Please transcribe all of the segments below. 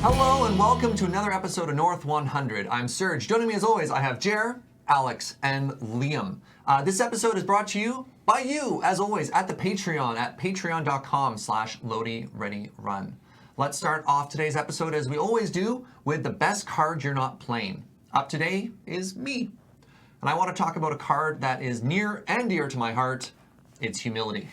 Hello and welcome to another episode of North 100. I'm Serge. Joining me as always, I have Jer, Alex, and Liam. This episode is brought to you by you, as always, at the Patreon at patreon.com/LoadingReadyRun. Let's start off today's episode as we always do with the best card you're not playing. Up today is me. And I want to talk about a card that is near and dear to my heart. It's Humility.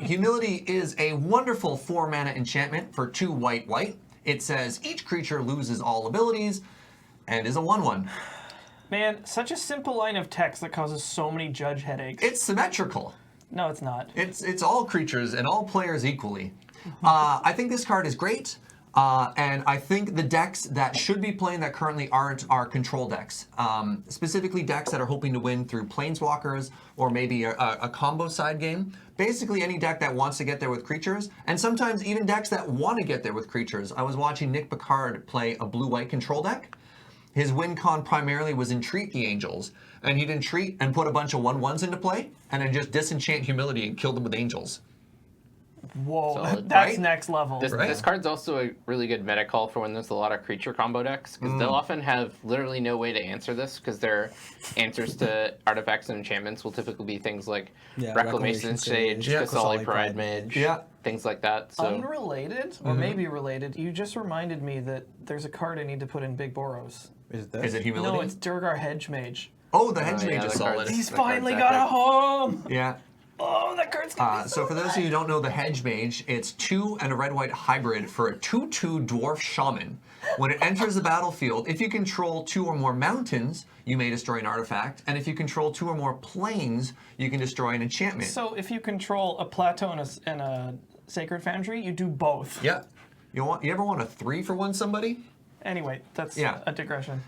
Humility is a wonderful 4-mana enchantment for 2 white. It says each creature loses all abilities and is a 1/1. Man, such a simple line of text that causes so many judge headaches. It's symmetrical. No, it's not. It's all creatures and all players equally. I think this card is great. And I think the decks that should be playing that currently aren't are control decks. Specifically decks that are hoping to win through planeswalkers or maybe a combo side game. Basically any deck that wants to get there with creatures, and sometimes even decks that want to get there with creatures. I was watching Nick Picard play a blue-white control deck. His win con primarily was Entreat the Angels, and he'd entreat and put a bunch of 1/1s into play, and then just disenchant Humility and kill them with Angels. Whoa, Solid. that's Right? next level. This card's also a really good meta call for when there's a lot of creature combo decks, because they'll often have literally no way to answer this, because their answers to artifacts and enchantments will typically be things like Reclamation Sage, Kasali Pride Mage, things like that. So Unrelated, or maybe related, you just reminded me that there's a card I need to put in Big Boros. Is it this? Is it Humility? No, it's Durgar Hedge Mage. Oh, the Hedge Mage is the solid. card's- He's that card's finally got a epic. home! Yeah. Oh, that card's gonna be So for those of you who don't know the Hedge Mage, it's 2 and a red-white hybrid for a 2/2 Dwarf Shaman. When it enters the battlefield, if you control 2 or more mountains, you may destroy an artifact, and if you control 2 or more planes, you can destroy an enchantment. So if you control a plateau and a Sacred Foundry, you do both. Yeah. You ever want a 3-for-1 somebody? Anyway, that's Yeah. a digression.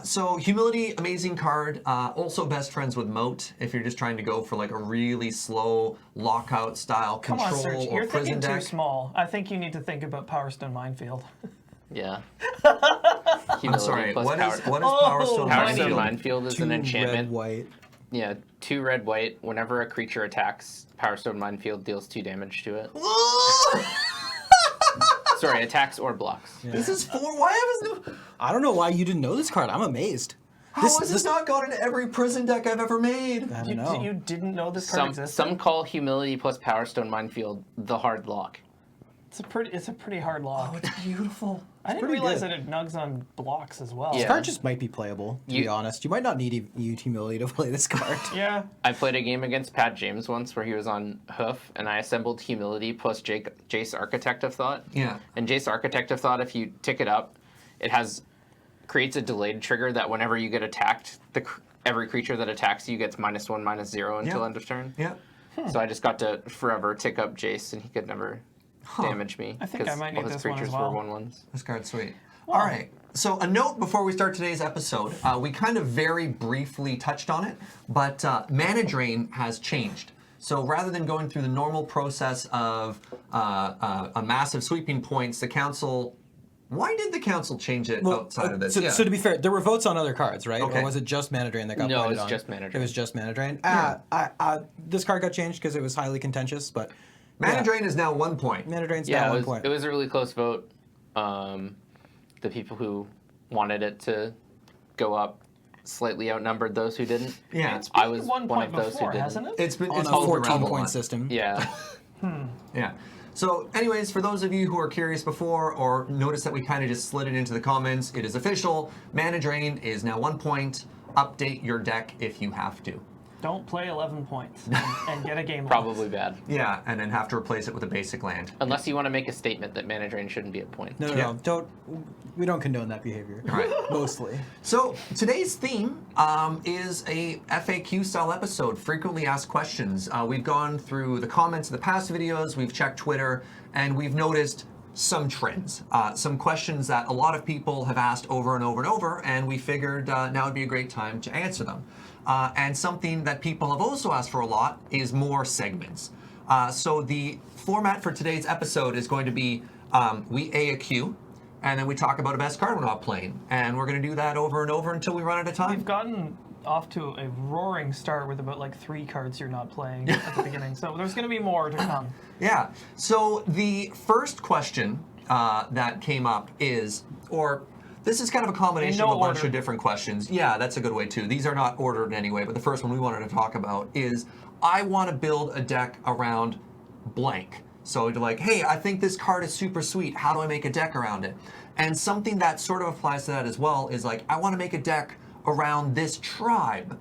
So Humility, amazing card. Also best friends with Moat if you're just trying to go for like a really slow lockout style Come control on, Serge, or you're prison thinking deck. too small. I think you need to think about Power Stone Minefield. yeah. I'm sorry, plus what is power. Power Stone Power Minefield? Stone Minefield is an enchantment. Red, white. Yeah, 2 red, white. Whenever a creature attacks, Power Stone Minefield deals 2 damage to it. Sorry, attacks or blocks. Yeah. This is 4. Why haven't I don't know why you didn't know this card. I'm amazed. How has this not got into every prison deck I've ever made? I don't know. You didn't know this card existed? Some call Humility plus Power Stone Minefield the hard lock. It's a pretty hard lock. Oh, it's beautiful. I didn't pretty realize good. that it nugs on blocks as well. This Yeah. card just might be playable, to be honest. You might not need Humility to play this card. Yeah. I played a game against Pat James once where he was on Hoof, and I assembled Humility plus Jace Architect of Thought. Yeah. And Jace Architect of Thought, if you tick it up, it creates a delayed trigger that whenever you get attacked, every creature that attacks you gets -1/-0 until end of turn. Yeah. So I just got to forever tick up Jace, and he could never damage me. I think I might need all his this one as creatures well. were 1/1s. This card's sweet. All right. So a note before we start today's episode. We kind of very briefly touched on it, but mana drain has changed. So rather than going through the normal process of a massive sweeping points, the council... Why did the council change it outside of this? So to be fair, there were votes on other cards, right? Okay. Or was it just Mana Drain that got No, it voted was on? just Mana It Drain. was just Mana Drain. Yeah. This card got changed because it was highly contentious, but... Mana drain is now 1 point. Mana Drain's Yeah, now it 1 point. was a really close vote. The people who wanted it to go up slightly outnumbered those who didn't. Yeah. It's I been was 1 one point of those before, who didn't. hasn't it? It's been on it's a moved around a 14-point lot. system. Yeah. Yeah. So anyways, for those of you who are curious before or notice that we kind of just slid it into the comments, it is official. Mana drain is now 1 point. Update your deck if you have to. Don't play 11 points and get a game lost. Probably bad. Yeah, and then have to replace it with a basic land. Unless you want to make a statement that mana drain shouldn't be a point. No, we don't condone that behavior. Right. Mostly. So today's theme is a FAQ style episode, frequently asked questions. We've gone through the comments of the past videos, we've checked Twitter, and we've noticed some trends, some questions that a lot of people have asked over and over and over, and we figured now would be a great time to answer them. And something that people have also asked for a lot is more segments. So the format for today's episode is going to be we A a queue, and then we talk about a best card we're not playing. And we're going to do that over and over until we run out of time. We've gotten off to a roaring start with about like 3 cards you're not playing at the beginning. So there's going to be more to come. Yeah. So the first question that came up is, or this is kind of a combination of a bunch of different questions. Yeah, that's a good way too. These are not ordered in any way, but the first one we wanted to talk about is, I want to build a deck around blank. So you're like, hey, I think this card is super sweet. How do I make a deck around it? And something that sort of applies to that as well is like, I want to make a deck around this tribe.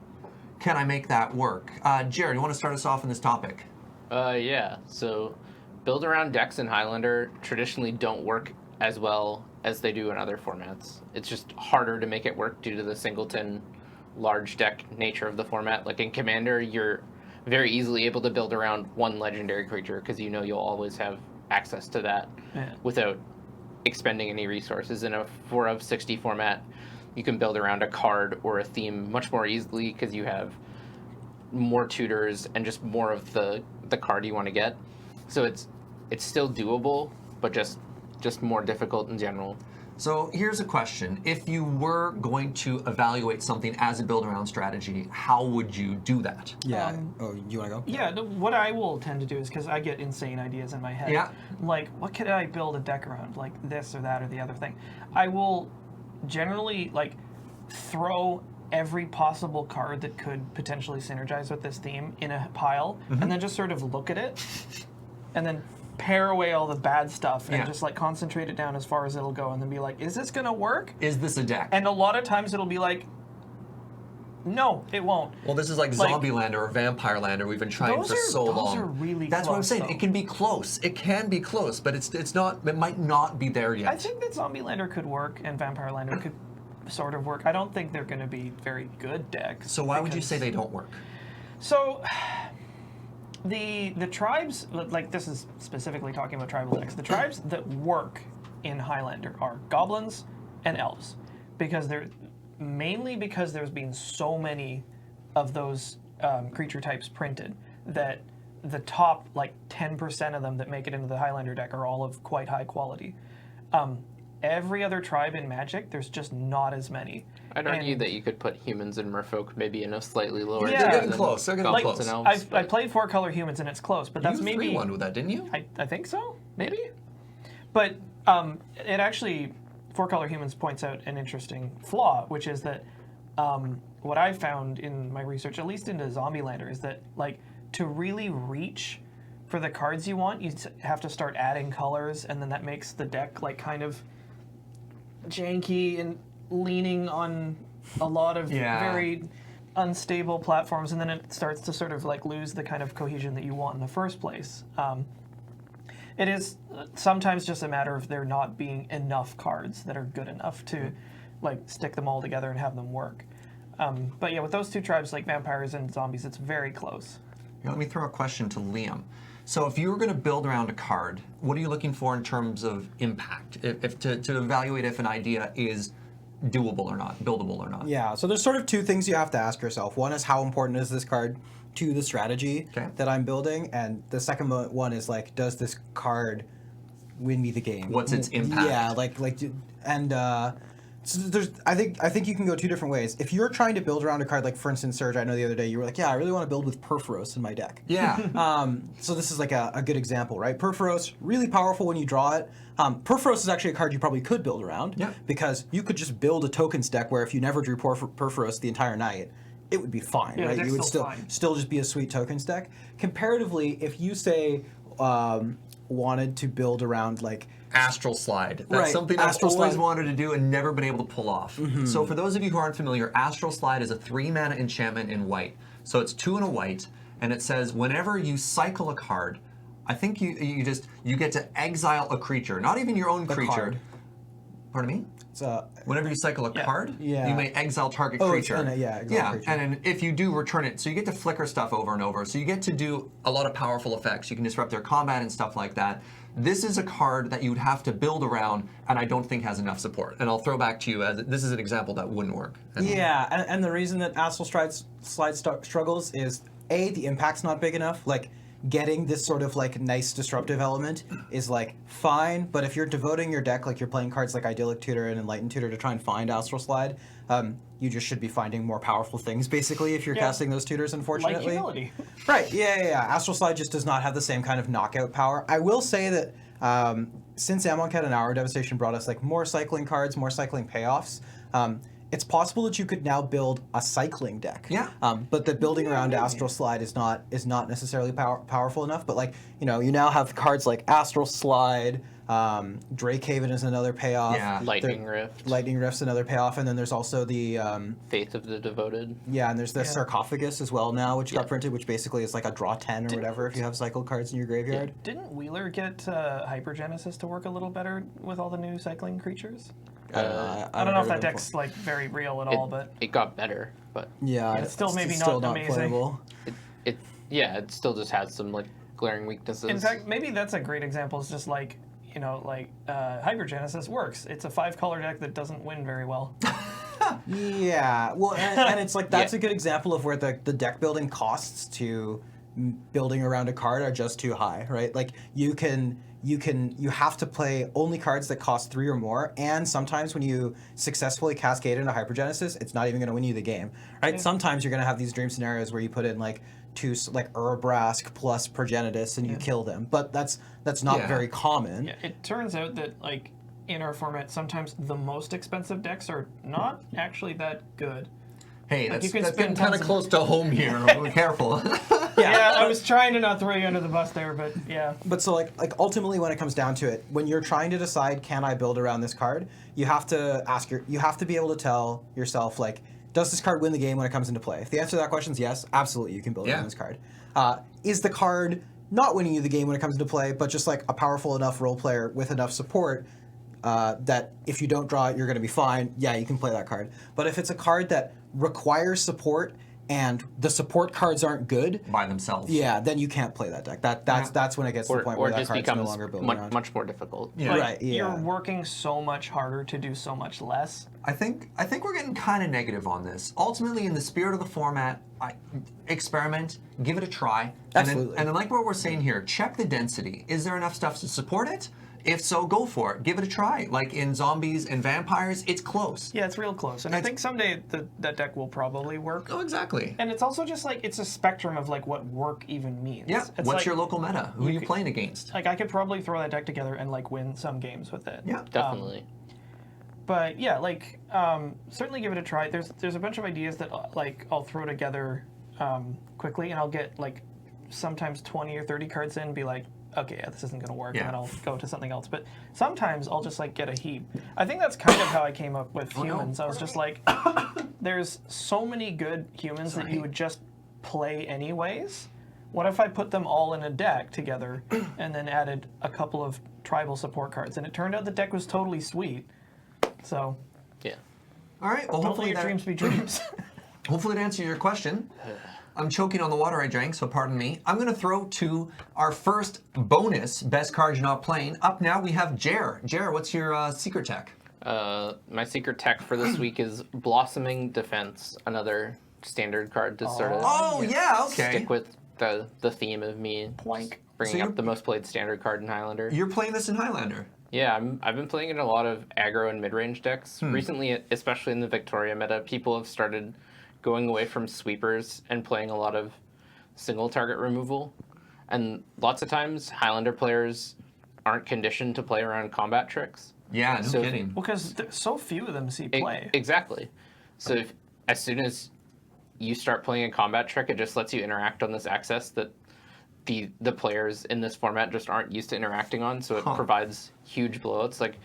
Can I make that work? Jared, you want to start us off on this topic? Yeah. So build around decks in Highlander traditionally don't work as well as they do in other formats. It's just harder to make it work due to the singleton large deck nature of the format. Like in Commander, you're very easily able to build around one legendary creature because you know you'll always have access to that without expending any resources. In a 4 of 60 format, you can build around a card or a theme much more easily because you have more tutors and just more of the card you want to get. So it's still doable, but just more difficult in general. So here's a question. If you were going to evaluate something as a build-around strategy, how would you do that? Yeah. You want to go? Yeah, what I will tend to do is, because I get insane ideas in my head. Yeah. Like, what could I build a deck around? Like this or that or the other thing. I will generally, like, throw every possible card that could potentially synergize with this theme in a pile, and then just sort of look at it, and then pare away all the bad stuff and just like concentrate it down as far as it'll go, and then be like, is this gonna work? Is this a deck? And a lot of times it'll be like, no, it won't. Well, this is like Zombieland or Vampirelander. We've been trying for so long. Those are really That's close, what I'm saying. though. It can be close. It can be close, but it's not. It might not be there yet. I think that Zombielander could work and Vampirelander could sort of work. I don't think they're going to be very good decks. So why would you say they don't work? So the tribes, like this is specifically talking about tribal decks, the tribes that work in Highlander are goblins and elves, because because there's been so many of those creature types printed that the top like 10% of them that make it into the Highlander deck are all of quite high quality. Every other tribe in Magic, there's just not as many. I'd argue that you could put humans and merfolk maybe in a slightly lower tier. They're getting close. They're getting close. And elves, I played 4-color humans and it's close, but that's maybe... You 3-1 with that, didn't you? I think so, maybe. But it actually, 4-color humans points out an interesting flaw, which is that what I found in my research, at least into Zombielander, is that like to really reach for the cards you want, you have to start adding colors, and then that makes the deck like kind of janky and leaning on a lot of very unstable platforms, and then it starts to sort of like lose the kind of cohesion that you want in the first place. It is sometimes just a matter of there not being enough cards that are good enough to like stick them all together and have them work. But yeah, with those two tribes like vampires and zombies, it's very close. Let me throw a question to Liam. So if you were going to build around a card, what are you looking for in terms of impact? If to evaluate if an idea is doable or not, buildable or not? Yeah, so there's sort of two things you have to ask yourself. One is, how important is this card to the strategy that I'm building? And the second one is like, does this card win me the game? What's its impact? Yeah, so I think you can go two different ways. If you're trying to build around a card, like for instance, Serge, I know the other day you were like, yeah, I really want to build with Perforos in my deck. Yeah. So this is like a good example, right? Perforos, really powerful when you draw it. Perforos is actually a card you probably could build around, because you could just build a tokens deck where if you never drew Perforos the entire night, it would be fine, right? You would still just be a sweet tokens deck. Comparatively, if you say wanted to build around like Astral Slide. That's something I've always wanted to do and never been able to pull off. So for those of you who aren't familiar, Astral Slide is a 3-mana enchantment in white. So it's 2 and a white, and it says whenever you cycle a card, I think you get to exile a creature, not even your own creature. Card. Pardon me? Whenever you cycle a card, you may exile target creature. Exile creature. And if you do, return it. So you get to flicker stuff over and over. So you get to do a lot of powerful effects. You can disrupt their combat and stuff like that. This is a card that you would have to build around, and I don't think has enough support. And I'll throw back to you as this is an example that wouldn't work. And the reason that Astral Slide struggles is the impact's not big enough. Like, getting this sort of like nice disruptive element is like fine, but if you're devoting your deck, like you're playing cards like Idyllic Tutor and Enlightened Tutor to try and find Astral Slide, you just should be finding more powerful things basically if you're casting those tutors, unfortunately. Like humility. Right, Astral Slide just does not have the same kind of knockout power. I will say that since Amonkhet and Hour Devastation brought us like more cycling cards, more cycling payoffs, it's possible that you could now build a cycling deck. Yeah. But the building around Astral Slide is not necessarily powerful enough. But like, you know, you now have cards like Astral Slide, Drakehaven is another payoff. Yeah. Lightning Rift. Lightning Rift's another payoff, and then there's also the Faith of the Devoted. and there's the Sarcophagus as well now, which got printed, which basically is like a draw 10 or whatever if you have cycled cards in your graveyard. Didn't Wheeler get Hypergenesis to work a little better with all the new cycling creatures? I don't know if that deck's like very real at all, but it got better, but it's still maybe not amazing. Playable. it still just has some like glaring weaknesses. In fact, maybe that's a great example. It's just like, you know, like Hypergenesis works. It's a 5-color deck that doesn't win very well. Yeah, well, and it's like that's a good example of where the deck building costs to building around a card are just too high, right? Like you have to play only cards that cost 3 or more, and sometimes when you successfully cascade into Hypergenesis, it's not even going to win you the game, right? Yeah. Sometimes you're going to have these dream scenarios where you put in like 2 like Urabrask plus Progenitus and you kill them, but that's not very common. Yeah, it turns out that like in our format, sometimes the most expensive decks are not actually that good. Hey, like that's getting kind of close to home here. Be careful. Yeah, I was trying to not throw you under the bus there, but yeah. But so like ultimately when it comes down to it, when you're trying to decide can I build around this card, you have to be able to tell yourself like, does this card win the game when it comes into play? If the answer to that question is yes, absolutely you can build around this card. Is the card not winning you the game when it comes into play, but just like a powerful enough role player with enough support that if you don't draw it, you're going to be fine? Yeah, you can play that card. But if it's a card that requires support and the support cards aren't good by themselves, then you can't play that deck. That's when it gets to the point where that card's no longer built around. Much more difficult. Yeah. Like, you're working so much harder to do so much less. I think we're getting kind of negative on this. Ultimately, in the spirit of the format, experiment, give it a try. Absolutely. And then like what we're saying here, check the density. Is there enough stuff to support it? If so, go for it. Give it a try. Like in Zombies and Vampires, it's close. Yeah, it's real close. And I think someday that deck will probably work. Oh, exactly. And it's also just like, it's a spectrum of like what work even means. Yeah, it's what's like, your local meta? Who are you playing against? Like I could probably throw that deck together and like win some games with it. Yeah, definitely. But yeah, like certainly give it a try. There's a bunch of ideas that like I'll throw together quickly, and I'll get like sometimes 20 or 30 cards in and be like, okay, yeah, this isn't going to work, and then I'll go to something else. But sometimes I'll just like get a heap. I think that's kind of how I came up with humans. I was just like, there's so many good humans that you would just play anyways. What if I put them all in a deck together and then added a couple of tribal support cards? And it turned out the deck was totally sweet. So, yeah. All right. Well, hopefully your dreams be dreams. Hopefully it answers your question. I'm choking on the water I drank, so pardon me. I'm going to throw to our first bonus, Best Card You're Not Playing. Up now we have Jer. Jer, what's your secret tech? My secret tech for this week is Blossoming Defense, another standard card to sort of stick with the theme of me bringing up the most played standard card in Highlander. You're playing this in Highlander? Yeah, I've been playing in a lot of aggro and mid-range decks. Recently, especially in the Victoria meta, people have started going away from sweepers and playing a lot of single target removal. And lots of times, Highlander players aren't conditioned to play around combat tricks. Yeah, no kidding. Well, because so few of them see play. Exactly. So as soon as you start playing a combat trick, it just lets you interact on this access that the players in this format just aren't used to interacting on, so it provides huge blowouts. Like,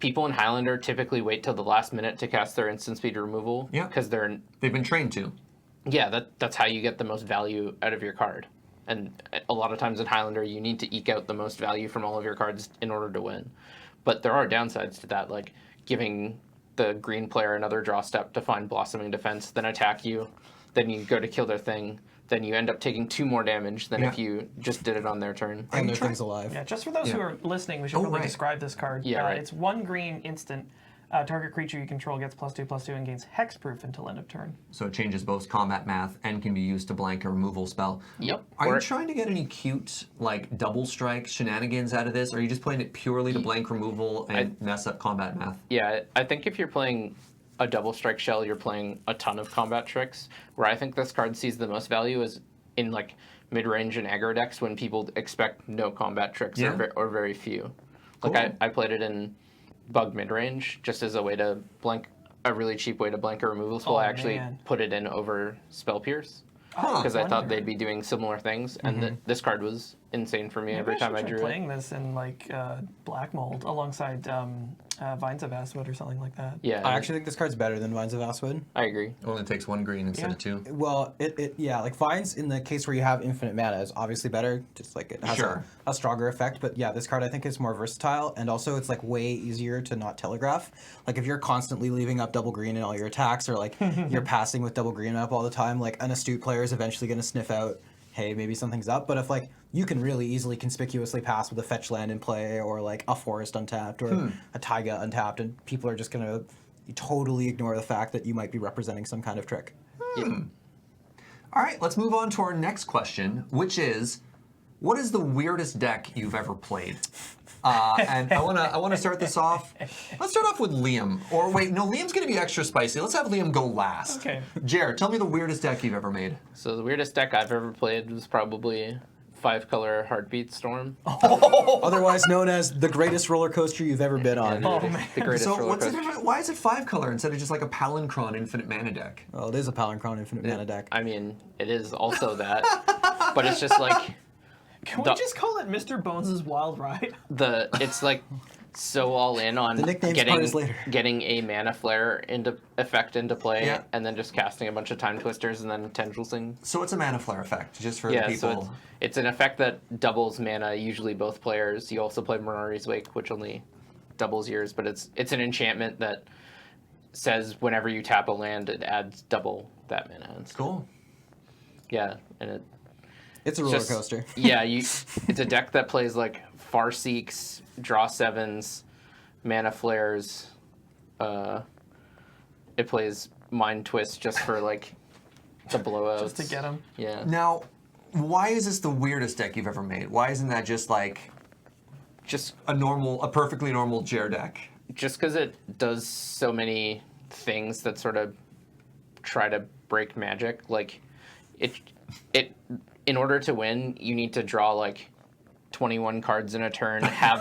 people in Highlander typically wait till the last minute to cast their instant speed removal. Yeah. Because they've been trained to. Yeah, that's how you get the most value out of your card. And a lot of times in Highlander, you need to eke out the most value from all of your cards in order to win. But there are downsides to that, like giving the green player another draw step to find Blossoming Defense, then attack you, then you go to kill their thing, then you end up taking 2 more damage than if you just did it on their turn. And their thing's alive. Yeah, just for those who are listening, we should probably describe this card. Yeah, It's 1 green instant. Target creature you control gets +2/+2 and gains hexproof until end of turn. So it changes both combat math and can be used to blank a removal spell. Yep. Are you trying to get any cute, like, double strike shenanigans out of this? Or are you just playing it purely to blank removal and mess up combat math? Yeah, I think if you're playing a double strike shell, you're playing a ton of combat tricks. Where I think this card sees the most value is in, like, mid-range and aggro decks when people expect no combat tricks or very few. Like Cool. I played it in bug mid-range just as a way to blank, a really cheap way to blank a removal spell. Oh, I actually man. put it in over Spell Pierce. Huh. Because I thought Wonder. they'd be doing similar things, and this card was insane for me Maybe every time I should drew try it. playing this in like Black Mold alongside Vines of Astwood or something like that. Yeah, I actually think this card's better than Vines of Astwood. I agree. It only takes 1 green instead Yeah. of 2. Well, yeah, like Vines in the case where you have infinite mana is obviously better, just like it has Sure. a stronger effect. But yeah, this card I think is more versatile, and also it's like way easier to not telegraph. Like if you're constantly leaving up double green in all your attacks, or like you're passing with double green up all the time, like an astute player is eventually going to sniff out, hey, maybe something's up. But if like you can really easily conspicuously pass with a fetch land in play, or like a forest untapped, or a taiga untapped, and people are just going to totally ignore the fact that you might be representing some kind of trick. Yeah. All right, let's move on to our next question, which is, what is the weirdest deck you've ever played? And I wanna start this off. Let's start off with Liam. Or wait, no, Liam's gonna be extra spicy. Let's have Liam go last. Okay. Jared, tell me the weirdest deck you've ever made. So the weirdest deck I've ever played was probably 5-color Heartbeat Storm. Otherwise known as the greatest roller coaster you've ever been on. Yeah, Oh, the, man. the greatest So roller what's the coaster. difference? Why is it 5-color instead of just like a Palancron infinite mana deck? Well, it is a Palancron infinite mana deck. I mean, it is also that, but it's just like Can we The- just call it Mr. Bones' Wild Ride? it's like so all in on The nickname's part is later. getting a mana flare into play, Yeah. and then just casting a bunch of time twisters and then tendrilsing. So it's a mana flare effect, just for the Yeah, people. so it's an effect that doubles mana, usually both players. You also play Mirari's Wake, which only doubles yours, but it's an enchantment that says whenever you tap a land, it adds double that mana. And stuff. Cool. Yeah, and It's a roller just- coaster. yeah, it's a deck that plays like Farseeks, draw 7s, mana flares. It plays Mind Twist just for like the blowouts. Just to get him. Yeah. Now, why is this the weirdest deck you've ever made? Why isn't that just like Just a perfectly normal Jared deck? just because it does so many things that sort of try to break Magic, like it in order to win, you need to draw like 21 cards in a turn, have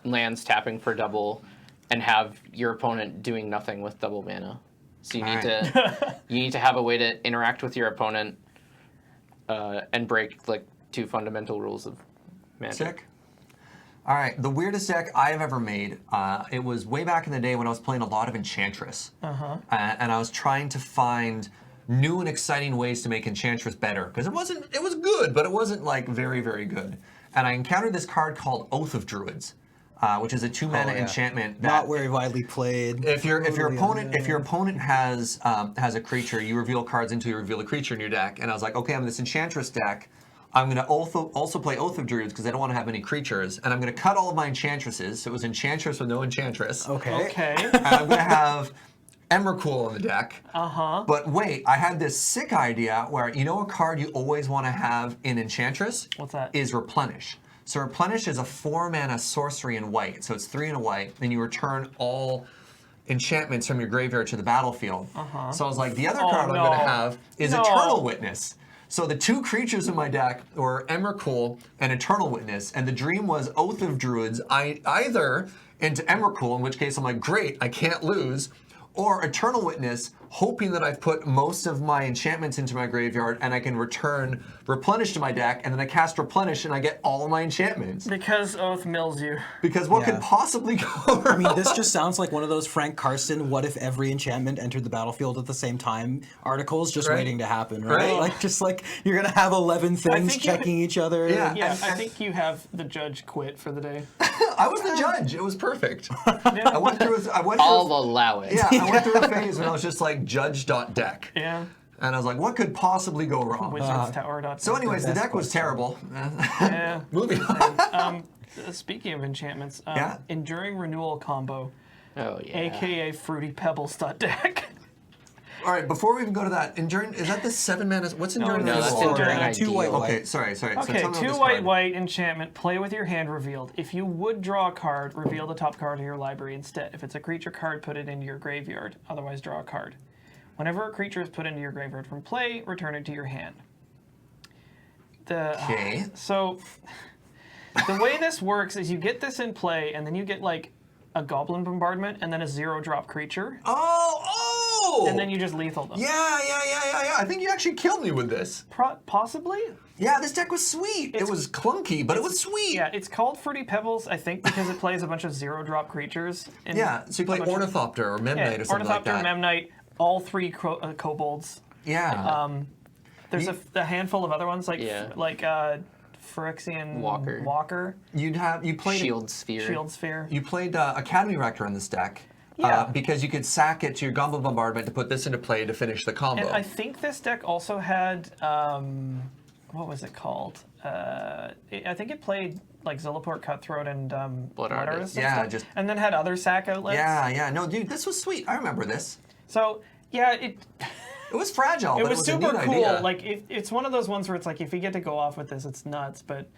lands tapping for double, and have your opponent doing nothing with double mana. So you need to have a way to interact with your opponent and break like 2 fundamental rules of Magic. Sick. All right, the weirdest deck I've ever made. It was way back in the day when I was playing a lot of Enchantress, and I was trying to find new and exciting ways to make Enchantress better because it was good, but it wasn't like very, very good. And I encountered this card called Oath of Druids, which is a 2-mana enchantment. That Not very widely played. if your Totally opponent has a creature, you reveal cards until you reveal a creature in your deck. And I was like, okay, I'm in this Enchantress deck. I'm going to also play Oath of Druids because I don't want to have any creatures. And I'm going to cut all of my Enchantresses. So it was Enchantress with no Enchantress. Okay. Okay. And I'm going to have Emrakul on the deck. But wait, I had this sick idea where, you know a card you always want to have in Enchantress? What's that? Is Replenish. So Replenish is a 4-mana sorcery in white. So it's 3 and a white. Then you return all enchantments from your graveyard to the battlefield. So I was like, the other card I'm going to have is Eternal Witness. So the 2 creatures in my deck were Emrakul and Eternal Witness, and the dream was Oath of Druids, either into Emrakul, in which case I'm like, great, I can't lose, or Eternal Witness, hoping that I've put most of my enchantments into my graveyard and I can return Replenish to my deck, and then I cast Replenish and I get all of my enchantments. Because Oath mills you. Because what Yeah. could possibly go wrong? I mean, this just sounds like one of those Frank Carson, what if every enchantment entered the battlefield at the same time articles just Right. waiting to happen, right? Right. Like, just like, you're going to have 11 things think you- checking each other. Yeah. Yeah, And- I think you have the judge quit for the day. I was the judge. It was perfect. I went through I'll allow it. yeah, I went through a phase when I was just like judge.deck. Yeah. And I was like, what could possibly go wrong? Wizards Tower. So anyways, the Best deck was question. terrible. Yeah. Moving on. Speaking of enchantments, Yeah. Enduring Renewal combo, Oh yeah. aka Fruity Pebbles deck. All right, before we even go to that, Enduring, is that the 7-mana? What's Enduring? No, that's Renewal? Enduring Enduring Ideal. 2 white. Okay, sorry. So Okay, tell me about 2 this white card. white enchantment. Play with your hand revealed. If you would draw a card, reveal the top card of your library instead. If it's a creature card, put it into your graveyard. Otherwise, draw a card. Whenever a creature is put into your graveyard from play, return it to your hand. Okay. So, The way this works is you get this in play, and then you get like a Goblin Bombardment, and then a 0-drop creature. Oh! And then you just lethal them. Yeah. I think you actually killed me with this. Possibly? Yeah, this deck was sweet. It was clunky, but it was sweet. Yeah, it's called Fruity Pebbles, I think, because it plays a bunch of 0-drop creatures. Yeah, so you play Ornithopter or Memnite or something like that. Ornithopter, Memnite, all 3 kobolds. Yeah. There's a handful of other ones, like Phyrexian Walker. You played Shield Sphere. You played Academy Rector in this deck. Yeah. Because you could sack it to your Goblin Bombardment to put this into play to finish the combo. And I think this deck also had, what was it called? I think it played like Zilliport Cutthroat and Blood Artist. Yeah, and then had other sack outlets. Yeah. No, dude, this was sweet. I remember this. So yeah, it was fragile. It but was it was super a neat cool. idea. Like it's one of those ones where it's like if you get to go off with this, it's nuts. But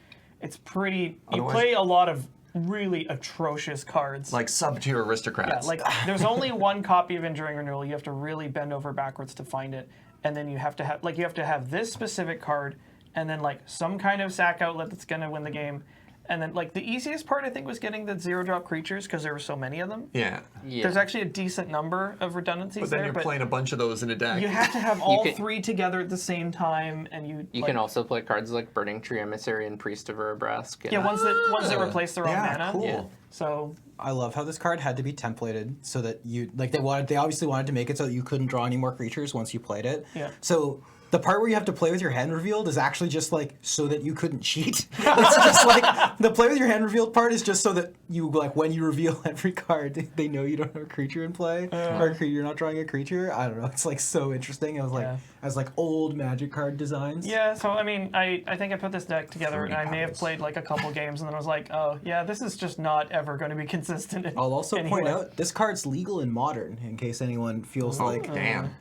it's pretty. You Otherwise- play a lot of really atrocious cards. Like sub-tier aristocrats. Yeah, like there's only one copy of Enduring Renewal. You have to really bend over backwards to find it, and then you have to have this specific card, and then like some kind of sack outlet that's gonna win the game, and then like the easiest part I think was getting the 0-drop creatures because there were so many of them. Yeah. There's actually a decent number of redundancies But then there, you're playing a bunch of those in a deck. you have to have all 3 together at the same time, and you can also play cards like Burning Tree Emissary and Priest of Urabrask. Yeah, ones that replace their own mana. Cool. Yeah. So I love how this card had to be templated so that you they obviously wanted to make it so that you couldn't draw any more creatures once you played it. Yeah. So the part where you have to play with your hand revealed is actually just like so that you couldn't cheat. It's just like the play with your hand revealed part is just so that you like when you reveal every card, they know you don't have a creature in play or you're not drawing a creature. I don't know. It's like so interesting. It was like as like old Magic card designs. yeah, so I mean, I think I put this deck together and I may have played like a couple games and then I was like, oh yeah, this is just not ever going to be consistent. I'll also point out this card's legal in Modern in case anyone feels like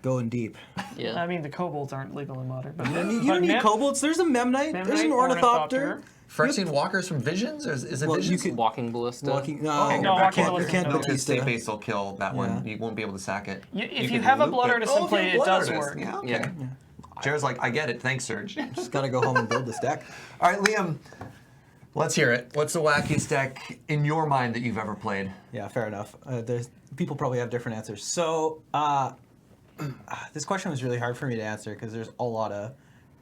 going deep. Yeah. I mean, the kobolds aren't legal in Modern, but You don't need kobolds. There's a Memnite. There's an Ornithopter. Phyrexian Walkers from Visions? Is it Well, Visions? you could- Walking Ballista. No, you Walking Ballista can't no. Batista. State base will kill that one. You won't be able to sack it. If you can have a loop Blood it. Artist in play, if you it have does Blood work. Artist. Yeah, okay. Yeah. Jared's like, I get it. Thanks, Serge. Just gotta go home and build this deck. All right, Liam, let's hear it. What's the wackiest deck in your mind that you've ever played? Yeah, fair enough. There's people probably have different answers. So this question was really hard for me to answer because there's a lot of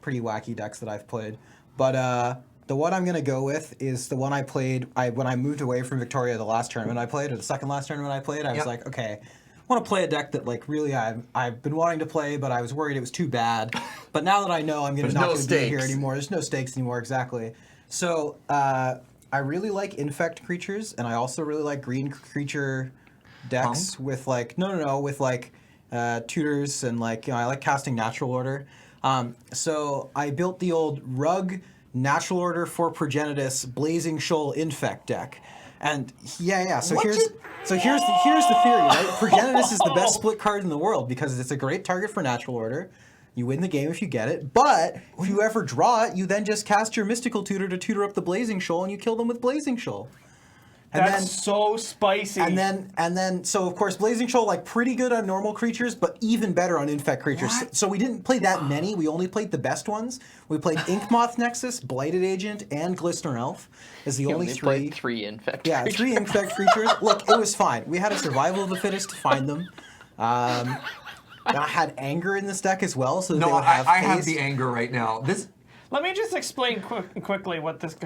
pretty wacky decks that I've played. But the one I'm gonna go with is the one I played when I moved away from Victoria the last tournament I played, or the second last tournament I played. I was like, okay, I want to play a deck that like really I've been wanting to play, but I was worried it was too bad. But now that I know I'm not going to be here anymore, there's no stakes anymore. Exactly. So I really like infect creatures, and I also really like green creature decks with like with like tutors and like I like casting Natural Order. So I built the old Rug Natural Order for Progenitus Blazing Shoal Infect deck. And so here's the theory, right? Progenitus is the best split card in the world because it's a great target for Natural Order. You win the game if you get it, but if you ever draw it, you then just cast your Mystical Tutor to tutor up the Blazing Shoal, and you kill them with Blazing Shoal. That's so spicy. And then, so of course, Blazing Shoal like pretty good on normal creatures, but even better on infect creatures. So we didn't play that many. We only played the best ones. We played Inkmoth Nexus, Blighted Agent, and Glistener Elf. Is the only three. Played 3 infect. Yeah, creatures. 3 infect creatures. Look, it was fine. We had a survival of the fittest to find them. I had anger in this deck as well, so that they would have I have haste. the anger right now. Let me just explain quickly what this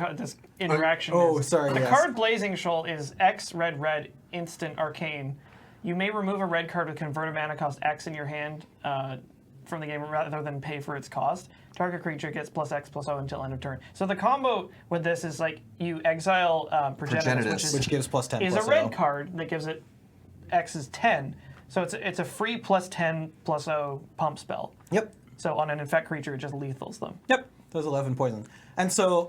interaction is. Sorry, The yes. card Blazing Shoal is X red instant arcane. You may remove a red card with converted mana cost X in your hand from the game rather than pay for its cost. Target creature gets +X/+O until end of turn. So the combo with this is like you exile Progenitus, which gives +10 is a +0. red card that gives it X is 10. So it's a free +10/+0 pump spell. Yep. So on an infect creature, it just lethals them. Yep. Those 11 poison. And so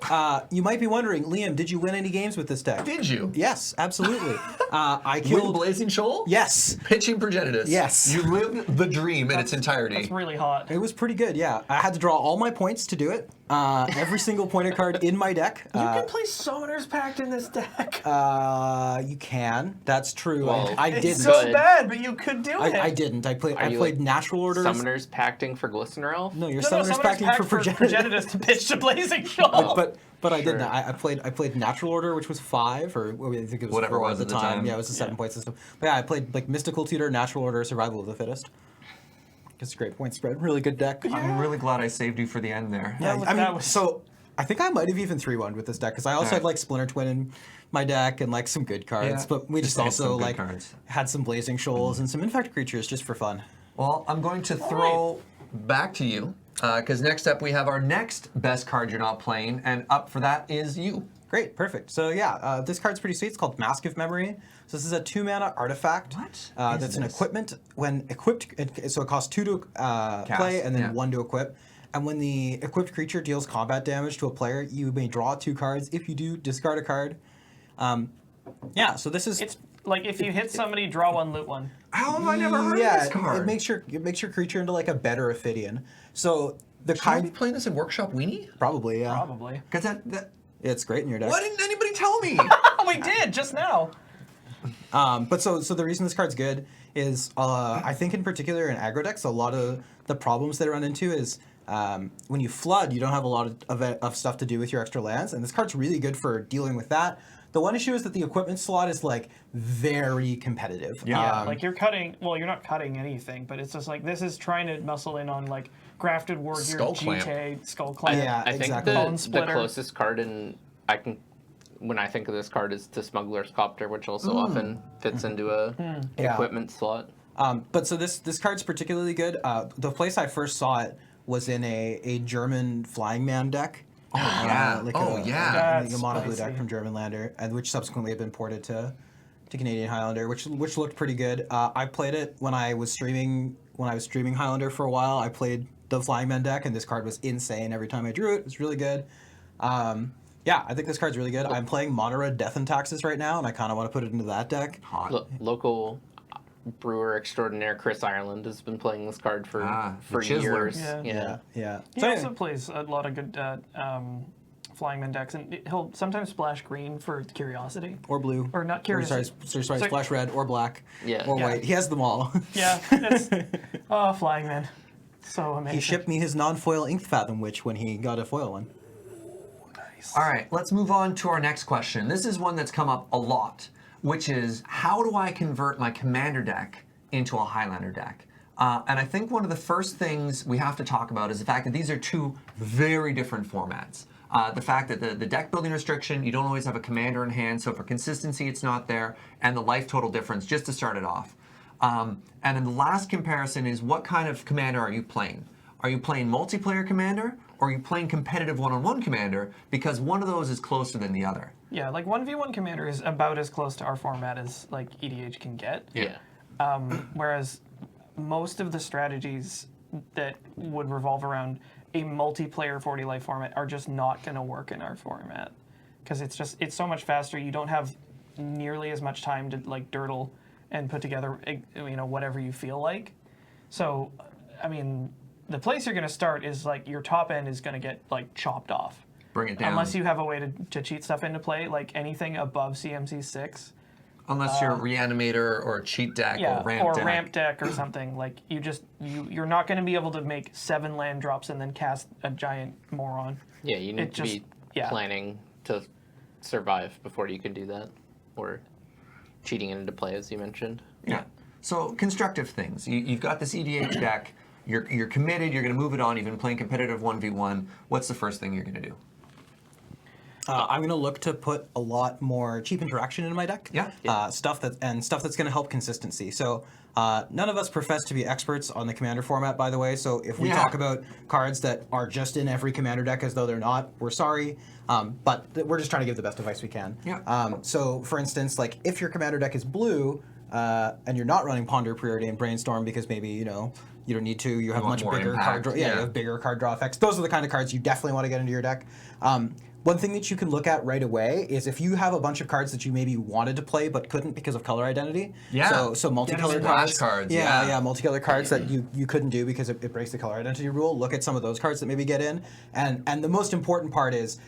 you might be wondering, Liam, did you win any games with this deck? Did you? Yes, absolutely. I Win killed. Blazing Shoal? Yes. Pitching Progenitus? Yes. You lived the dream in its entirety. That's really hot. It was pretty good, yeah. I had to draw all my points to do it. Every single pointed card in my deck. You can play Summoner's Pact in this deck. You can. That's true. Well, I It's didn't. so bad, but you could do it. I didn't. I played you, played like, Natural Orders. Summoners Pacting for Glistener Elf? No, you're No, Summoner's Summoner's Pacting Pact for Progenitus. Progenitus Pitch to Blazing Shoal. But I did that. I played Natural Order, which was 5, or I think it was Whatever 4 it was at the time. Yeah, it was a 7-point system. But yeah, I played like Mystical Tutor, Natural Order, Survival of the Fittest. It's a great point spread. Really good deck. I'm really glad I saved you for the end there. Yeah, so I think I might have even 3-1'd with this deck because I also had like Splinter Twin in my deck and like some good cards, but we just also like had some Blazing Shoals and some Infect creatures just for fun. Well, I'm going to throw back to you because next up we have our next best card you're not playing, and up for that is you. Great, perfect. So yeah, this card's pretty sweet. It's called Mask of Memory. So this is a 2-mana artifact. What? That's an equipment. When equipped, so it costs 2 to play and then 1 to equip. And when the equipped creature deals combat damage to a player, you may draw 2 cards. If you do, discard a card. Yeah, so this is... It's like if you hit somebody, draw 1, loot 1. How have I never heard of this card? It makes your creature into like a better Ophidian. So the Should I kind... be playing this in Workshop Weenie? Probably, yeah. Probably. Because that... It's great in your deck. Why didn't anybody tell me? We did, just now. But so the reason this card's good is I think in particular in aggro decks, a lot of the problems they run into is when you flood, you don't have a lot of stuff to do with your extra lands, and this card's really good for dealing with that. The one issue is that the equipment slot is like very competitive. Yeah, like you're cutting. Well, you're not cutting anything, but it's just like this is trying to muscle in on like Grafted Warrior, GTA, Skull Clamp. Yeah, I think exactly. the closest card when I think of this card is the Smuggler's Copter, which also often fits into a equipment slot. But so this card's particularly good. The place I first saw it was in a German Flying Man deck. Oh yeah! A mono blue deck from German Lander, and which subsequently had been ported to Canadian Highlander, which looked pretty good. I played it when I was streaming Highlander for a while. I played the Flying Man deck, and this card was insane every time I drew it. It was really good. Yeah, I think this card's really good. I'm playing Mono Red Death and Taxes right now, and I kind of want to put it into that deck. Local brewer extraordinaire Chris Ireland has been playing this card for years. Yeah. He also plays a lot of good Flying Man decks, and he'll sometimes splash green for Curiosity. Or blue. Or not Curiosity. Sorry, splash red or black. Or white. He has them all. Yeah. Flying Man. So amazing. He shipped me his non-foil Ink Fathom Witch when he got a foil one. All right, let's move on to our next question. This is one that's come up a lot, which is how do I convert my Commander deck into a Highlander deck? And I think one of the first things we have to talk about is the fact that these are 2 very different formats. The fact that the deck building restriction, you don't always have a Commander in hand, so for consistency it's not there, and the life total difference, just to start it off. And then the last comparison is what kind of Commander are you playing? Are you playing multiplayer Commander, or are you playing competitive one-on-one Commander? Because one of those is closer than the other. Yeah, like 1v1 Commander is about as close to our format as like EDH can get. Yeah. Whereas most of the strategies that would revolve around a multiplayer 40 life format are just not going to work in our format because it's so much faster. You don't have nearly as much time to like dirtle and put together whatever you feel like. So, I mean, the place you're going to start is like your top end is going to get like chopped off. Bring it down. Unless you have a way to cheat stuff into play, like anything above CMC 6. Unless you're a Reanimator or a cheat deck or ramp deck. Or something. Like you're not going to be able to make 7 land drops and then cast a giant moron. Yeah, you need to be planning to survive before you can do that. Or cheating into play, as you mentioned. Yeah. So constructive things. You've got this EDH deck. You're committed. You're going to move it on. You've been playing competitive 1v1. What's the first thing you're going to do? I'm going to look to put a lot more cheap interaction in my deck. Stuff that's going to help consistency. So none of us profess to be experts on the Commander format, by the way. So if we talk about cards that are just in every Commander deck as though they're not, we're sorry. But we're just trying to give the best advice we can. So for instance, like if your Commander deck is blue and you're not running Ponder, Preordain, Brainstorm because maybe you don't need to. You have much bigger card draw. You have bigger card draw effects. Those are the kind of cards you definitely want to get into your deck. One thing that you can look at right away is if you have a bunch of cards that you maybe wanted to play but couldn't because of color identity. Yeah. So multicolored cards. Yeah, multicolored cards that you couldn't do because it breaks the color identity rule. Look at some of those cards that maybe get in. And the most important part is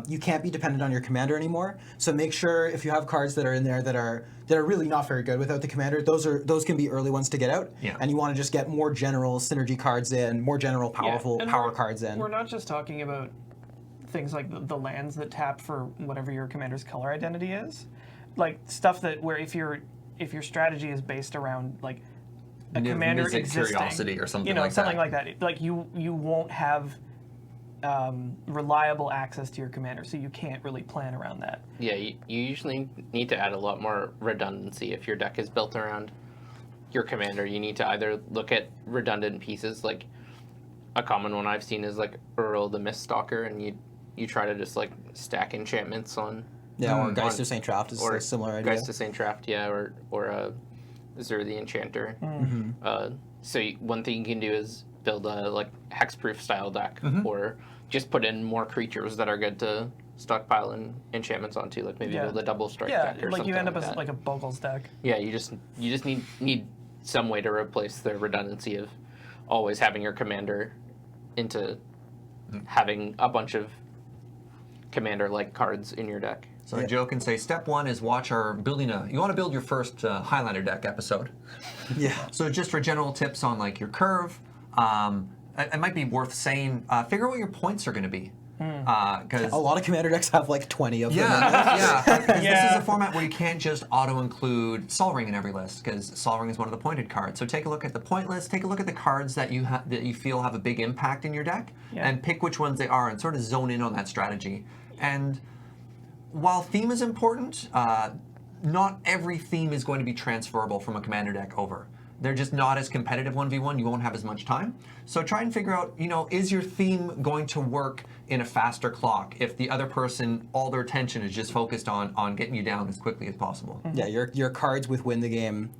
you can't be dependent on your commander anymore. So make sure if you have cards that are in there that are really not very good without the commander, those can be early ones to get out. Yeah. And you want to just get more general synergy cards in, more general powerful power cards in. We're not just talking about things like the lands that tap for whatever your commander's color identity is, like stuff that where if your strategy is based around like a commander existing, curiosity or something something like that. Like you won't have reliable access to your commander, so you can't really plan around that. Yeah, you usually need to add a lot more redundancy if your deck is built around your commander. You need to either look at redundant pieces, like a common one I've seen is like Earl the Miststalker, and you try to just like stack enchantments on. Yeah, or Geist of St. Traft is a similar idea. Geist of St. Traft, yeah, or Zur the Enchanter. So one thing you can do is build a like hexproof style deck, or just put in more creatures that are good to stockpile and enchantments onto, like maybe build a double strike deck or like something you end up like as that. like a Bogles deck. Yeah, you just need some way to replace the redundancy of always having your commander into having a bunch of commander-like cards in your deck. So Joe can say step one is watch our you want to build your first Highlander deck episode. Yeah. So just for general tips on like your curve, it might be worth saying, figure out what your points are going to be. Because a lot of commander decks have like 20 of them. Yeah. This is a format where you can't just auto-include Sol Ring in every list, because Sol Ring is one of the pointed cards. So take a look at the point list, take a look at the cards that you feel have a big impact in your deck, and pick which ones they are and sort of zone in on that strategy. And while theme is important, not every theme is going to be transferable from a commander deck over. They're just not as competitive 1v1. You won't have as much time. So try and figure out, is your theme going to work in a faster clock if the other person, all their attention is just focused on getting you down as quickly as possible? Yeah, your cards with win the game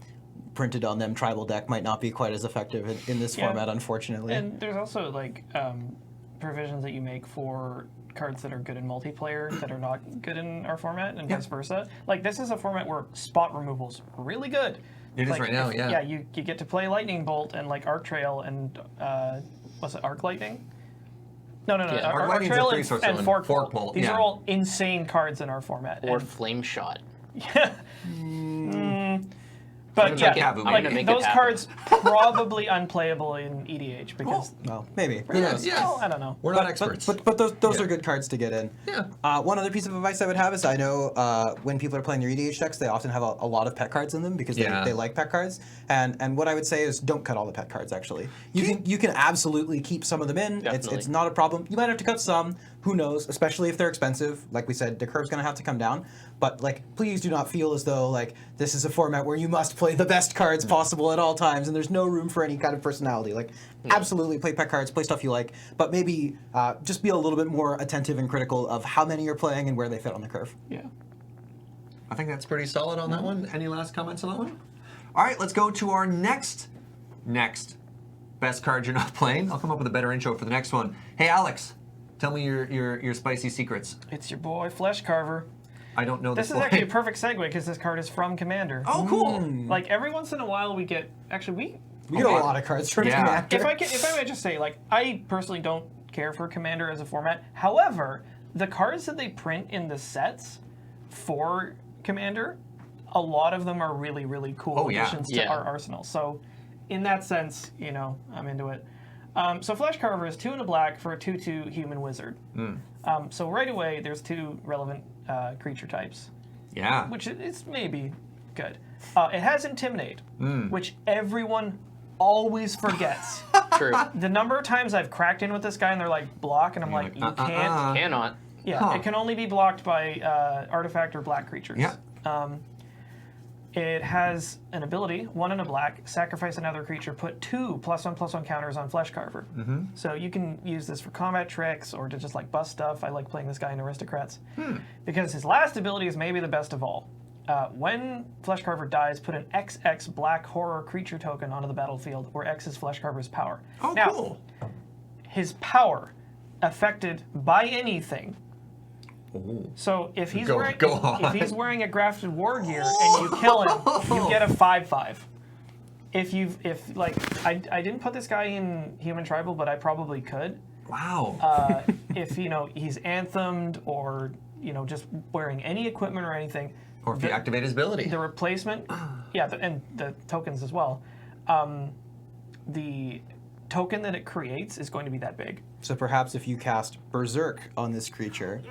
printed on them tribal deck might not be quite as effective in this format, unfortunately. And there's also like provisions that you make for cards that are good in multiplayer that are not good in our format, and vice versa. Like this is a format where spot removal's really good. It is right now, Yeah, you get to play Lightning Bolt and like Arc Trail and what's it, Arc Lightning? No. Yeah, Arc Trail and Fork Bolt. Bolt. These are all insane cards in our format. Or Flame Shot. Yeah. But those cards probably unplayable in EDH because well, maybe. Who knows? Well, I don't know. We're not experts. But those are good cards to get in. Yeah. One other piece of advice I would have is I know when people are playing their EDH decks, they often have a lot of pet cards in them because they like pet cards. And what I would say is don't cut all the pet cards. Actually, you can absolutely keep some of them in. It's not a problem. You might have to cut some. Who knows? Especially if they're expensive. Like we said, the curve's going to have to come down. But like, please do not feel as though like this is a format where you must play the best cards possible at all times, and there's no room for any kind of personality. Like, absolutely play pet cards, play stuff you like, but maybe just be a little bit more attentive and critical of how many you're playing and where they fit on the curve. Yeah. I think that's pretty solid on that one. Any last comments on that one? All right, let's go to our next best card you're not playing. I'll come up with a better intro for the next one. Hey, Alex. Tell me your spicy secrets. It's your boy Flesh Carver. I don't know this. This is actually a perfect segue because this card is from Commander. Oh, cool! Like every once in a while, we get we get a lot of cards from Commander. If I may just say, like, I personally don't care for Commander as a format. However, the cards that they print in the sets for Commander, a lot of them are really, really cool additions to our arsenal. So, in that sense, I'm into it. So Flesh Carver is 2 and a black for a 2/2 human wizard. So right away, there's 2 relevant creature types. Yeah. Which is maybe good. It has Intimidate, which everyone always forgets. True. The number of times I've cracked in with this guy and they're like, block, and I'm like, you can't. Cannot. Yeah, it can only be blocked by artifact or black creatures. Yeah. It has an ability, 1 and a black, sacrifice another creature, put 2 +1/+1 counters on Flesh Carver. So you can use this for combat tricks or to just like bust stuff. I like playing this guy in Aristocrats. Because his last ability is maybe the best of all. When Flesh Carver dies, put an XX black horror creature token onto the battlefield, where X is Flesh Carver's power. Oh, now, cool. His power, affected by anything, Ooh. So if he's Go on. if he's wearing a grafted war gear and you kill him, you get a 5/5. I didn't put this guy in human tribal, but I probably could. Wow. If he's anthemed or just wearing any equipment or anything. Or if you activate his ability. The replacement, and the tokens as well. The token that it creates is going to be that big. So perhaps if you cast Berserk on this creature,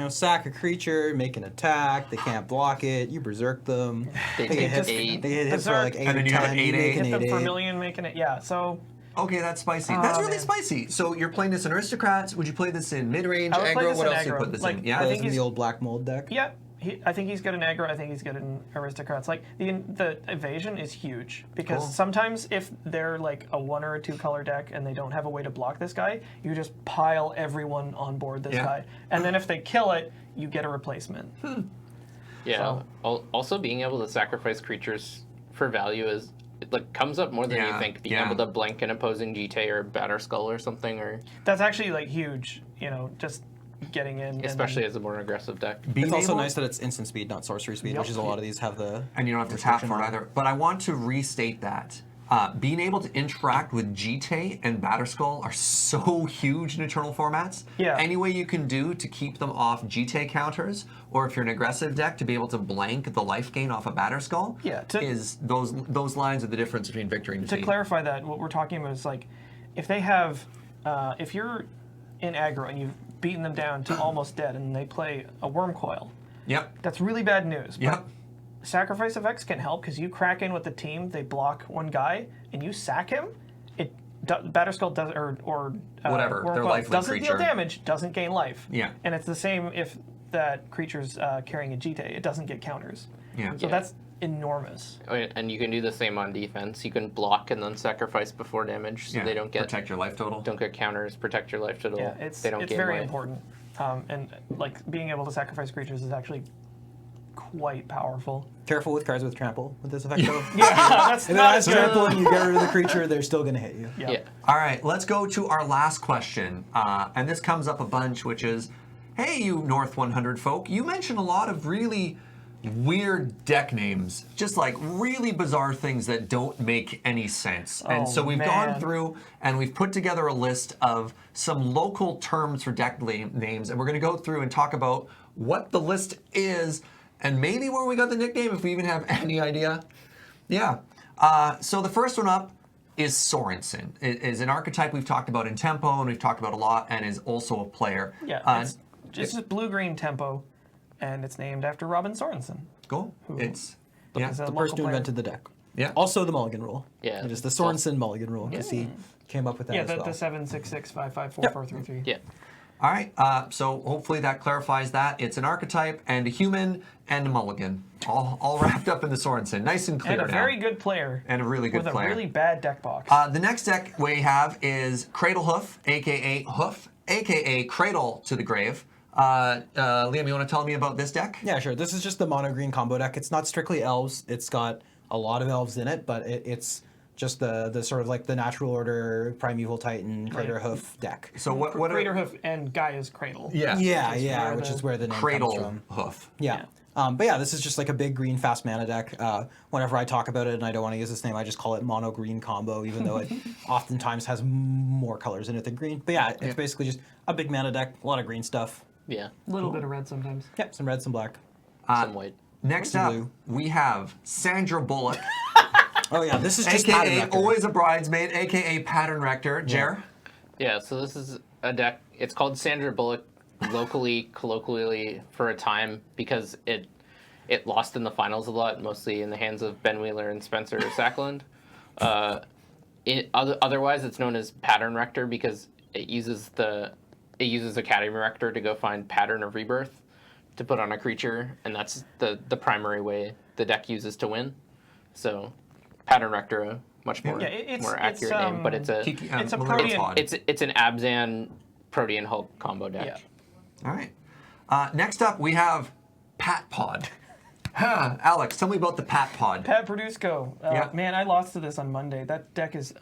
sack a creature, make an attack, they can't block it, you Berserk them. They take hit 8. They hit hits for like 8 and then you have an 8/8. Hit them for a million, making it, so... Okay, that's spicy. That's really man. spicy. So you're playing this in Aristocrats. Would you play this in mid-range, I would play aggro? this What in else do you aggro. put this Like, in? Yeah? I Those think in he's- the old Black Mold deck. Yeah, I think he's good in aggro. I think he's good in Aristocrats. Like, the evasion is huge, because Cool. sometimes if they're like a 1 or a 2 color deck and they don't have a way to block this guy, you just pile everyone on board this guy. And then if they kill it, you get a replacement. Yeah. Also, being able to sacrifice creatures for value is comes up more than you think. Being able to blank an opposing GT or Batterskull or something, or That's actually like huge, just getting in. especially as a more aggressive deck. It's also nice that it's instant speed, not sorcery speed, Yep. which is a lot of these have the... And you don't have to tap for it either. But I want to restate that. Being able to interact with GT and Batterskull are so huge in Eternal formats. Yeah. Any way you can do to keep them off GT counters, or if you're an aggressive deck, to be able to blank the life gain off a Batterskull, is those lines are the difference between victory and defeat. To clarify that, what we're talking about is like, if they have, if you're in aggro and you've beaten them down to almost dead and they play a Worm Coil, Yep. that's really bad news. But Yep. Sacrifice of X can help, because you crack in with the team, they block one guy, and you sack him. Batterskull does or Whatever, Worm their Coil lifelink doesn't creature. deal damage, doesn't gain life. Yeah. And it's the same if that creature's carrying a GT, it doesn't get counters. Yeah. So that's enormous. And you can do the same on defense. You can block and then sacrifice before damage, so they don't get protect your life total. don't get counters, protect your life total. Yeah, it's they don't gain very life. important. And like being able to sacrifice creatures is actually quite powerful. Careful with cards with trample with this effect, though. That's If it not has good. trample and you get rid of the creature, they're still going to hit you. Yeah. Yeah. All right, let's go to our last question. And this comes up a bunch, which is, hey, you North 100 folk, you mentioned a lot of really weird deck names, just like really bizarre things that don't make any sense. And so we've gone through and we've put together a list of some local terms for deck names, and we're going to go through and talk about what the list is and maybe where we got the nickname, if we even have any idea. Yeah. So the first one up is Sorensen. It is an archetype we've talked about in Tempo, and we've talked about a lot, and is also a player. Yeah, it's just blue-green Tempo, and it's named after Robin Sorensen. Cool. It's is The a person local who player. invented the deck. Yeah. Also the Mulligan rule. Yeah. It is the Sorensen Mulligan rule, because he came up with that Yeah, as the well. 766554433. Yeah. All right. So hopefully that clarifies that. It's an archetype and a human and a mulligan, all wrapped up in the Sorensen. Nice and clear And a now. very good player. And a really good with player. a really bad deck box. The next deck we have is Cradle Hoof, aka Hoof, aka Cradle to the Grave. Liam, you want to tell me about this deck? Yeah, sure. This is just the mono green combo deck. It's not strictly elves. It's got a lot of elves in it, but it's just the sort of like the Natural Order, Primeval Titan, Crater Hoof deck. So what are Crater Hoof and Gaia's Cradle. Yeah. Which is where the name comes Cradle from. Hoof. Yeah. But yeah, this is just like a big green fast mana deck. Whenever I talk about it and I don't want to use this name, I just call it mono green combo, even though it oftentimes has more colors in it than green. But yeah, it's basically just a big mana deck, a lot of green stuff. Yeah. A little bit of red sometimes. Yep, some red, some black. Some white. Next Some up, blue. we have Sandra Bullock, Oh yeah, this is just Pattern aka Rector. Always a Bridesmaid, aka Pattern Rector. Jer? Yeah, so this is a deck. It's called Sandra Bullock colloquially for a time because it lost in the finals a lot, mostly in the hands of Ben Wheeler and Spencer Sackland. Otherwise, it's known as Pattern Rector because it uses Academy Rector to go find Pattern of Rebirth to put on a creature, and that's the primary way the deck uses to win. So, Pattern Rector, a much more more accurate name, but it's a it's a Malera Protean. Pod. it's an Abzan Protean Hulk combo deck. Yeah. All right. Next up, we have Pat Pod. Alex, tell me about the Pat Pod. Pat Produsco. Yeah. Man, I lost to this on Monday. That deck is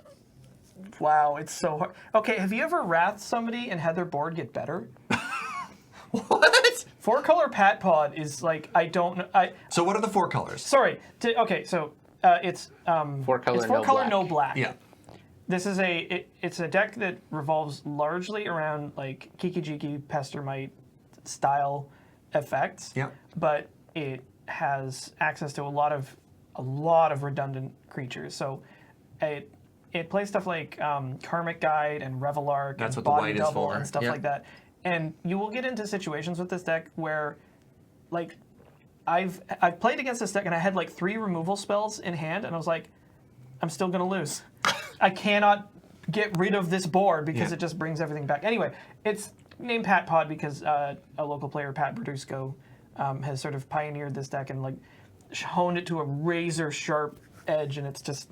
Wow, it's so hard. Okay, have you ever wrathed somebody and had their board get better? What? 4-color Pat Pod is like, I don't know. So what are the 4 colors? Sorry. Okay, so it's 4-color, it's 4-color, no black. Yeah. This is it's a deck that revolves largely around like Kiki-Jiki, Pestermite style effects. Yeah. But it has access to a lot of redundant creatures. So it plays stuff like Karmic Guide and Revelark That's and what the Body white is Double for. and stuff Yeah. like that. And you will get into situations with this deck where, like, I've played against this deck and I had like 3 removal spells in hand, and I was like, I'm still gonna lose. I cannot get rid of this board because it just brings everything back. Anyway, it's named Pat Pod because a local player, Pat Berdusco, has sort of pioneered this deck and like honed it to a razor sharp edge, and it's just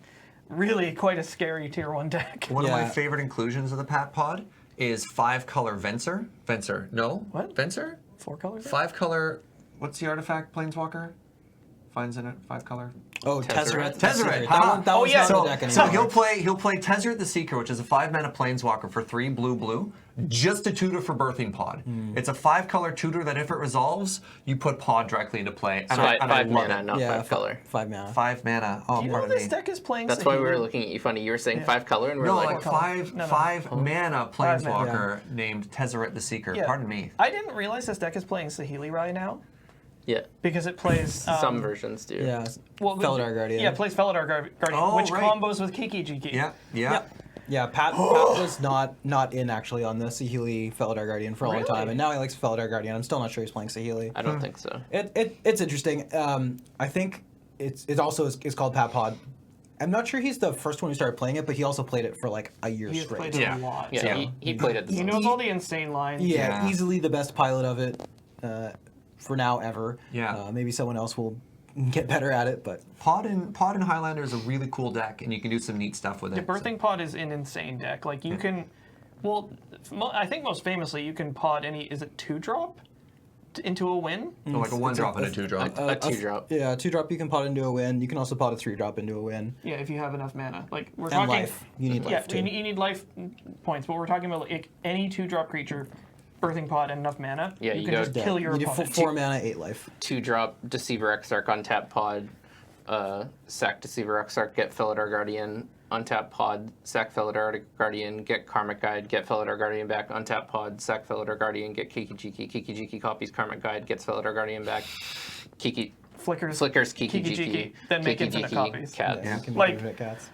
really quite a scary tier 1 deck. One of my favorite inclusions of the Pat Pod is 5-color Venser. Venser, no? What? Venser? 4 colors? 5-color, what's the artifact, Planeswalker? Finds in it, 5-color. Oh, Tezzeret. Tezzeret. That one's yeah. not in the deck So anymore. he'll play Tezzeret the Seeker, which is a 5-mana Planeswalker for 3 blue, just a tutor for Birthing Pod. It's a 5-color tutor that if it resolves, you put Pod directly into play. And I 5 love mana, it. not 5 color. 5 mana. 5 mana. Oh, Do you know pardon this me. deck is playing That's why we were Saheeli? looking at you funny. You were saying 5 color, and we were No, like, like No. five mana Planeswalker Yeah. named Tezzeret the Seeker. Yeah. Pardon me. I didn't realize this deck is playing Saheeli right now yeah. because it plays Some versions do. Yeah. well, Felidar Guardian. Yeah, it plays Felidar Guardian, Oh, which right. combos with Kiki-Jiki. Yeah. Yeah, Pat was not in actually on the Saheeli Felidar Guardian for a long time, Really? and now he likes Felidar Guardian. I'm still not sure he's playing Saheeli. I don't think so. It's interesting. I think it also is called Pat Pod. I'm not sure he's the first one who started playing it, but he also played it for like a year He's straight. played it Yeah. a lot. Yeah, so. he played it. He knows all the insane lines. Yeah, easily the best pilot of it for now ever. Yeah. Maybe someone else will get better at it, but Pod and Highlander is a really cool deck, and you can do some neat stuff with The it. Birthing Pod is an insane deck. Like you can, well, I think most famously you can pod any. Is it 2-drop into a win? So like a 1-drop and a 2-drop. A 2-drop. yeah, 2-drop you can pot into a win. You can also pot a 3-drop into a win. Yeah, if you have enough mana. Like we're And talking life. You need life too. you need life points, but we're talking about like any 2-drop creature, Birthing Pod, and enough mana. Yeah, you you can go- just Yeah, kill your you need opponent. 4 mana, 8 life. 2-drop Deceiver Exarch on tap pod. Sack Deceiver Exarch, get Felidar Guardian. Untap pod, sack Felidar Guardian, get Karmic Guide, get Felidar Guardian back, untap pod, sack Felidar Guardian, get Kiki-Jiki. Kiki-Jiki copies Karmic Guide, gets Felidar Guardian back. Flickers Kiki-Jiki. then make infinite Kiki-Jiki, copies. Cat. Yeah, you can Like- make cats.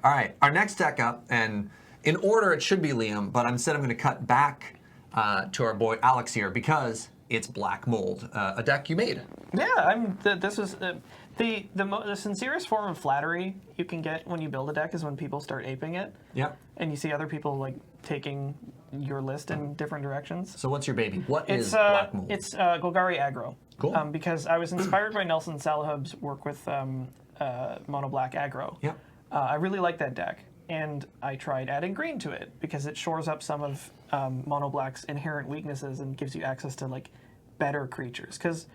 All right, our next deck up, and in order it should be Liam, but instead I'm going to cut back to our boy Alex here because it's Black Mold, a deck you made. Yeah, this was the sincerest form of flattery you can get when you build a deck is when people start aping it, Yep. and you see other people like taking your list in different directions. So what's your baby? What is It's Black Mold? it's Golgari aggro. Cool. Because I was inspired by Nelson Salahub's work with Mono Black aggro. Yep. I really like that deck, and I tried adding green to it because it shores up some of Mono Black's inherent weaknesses and gives you access to like better creatures. Because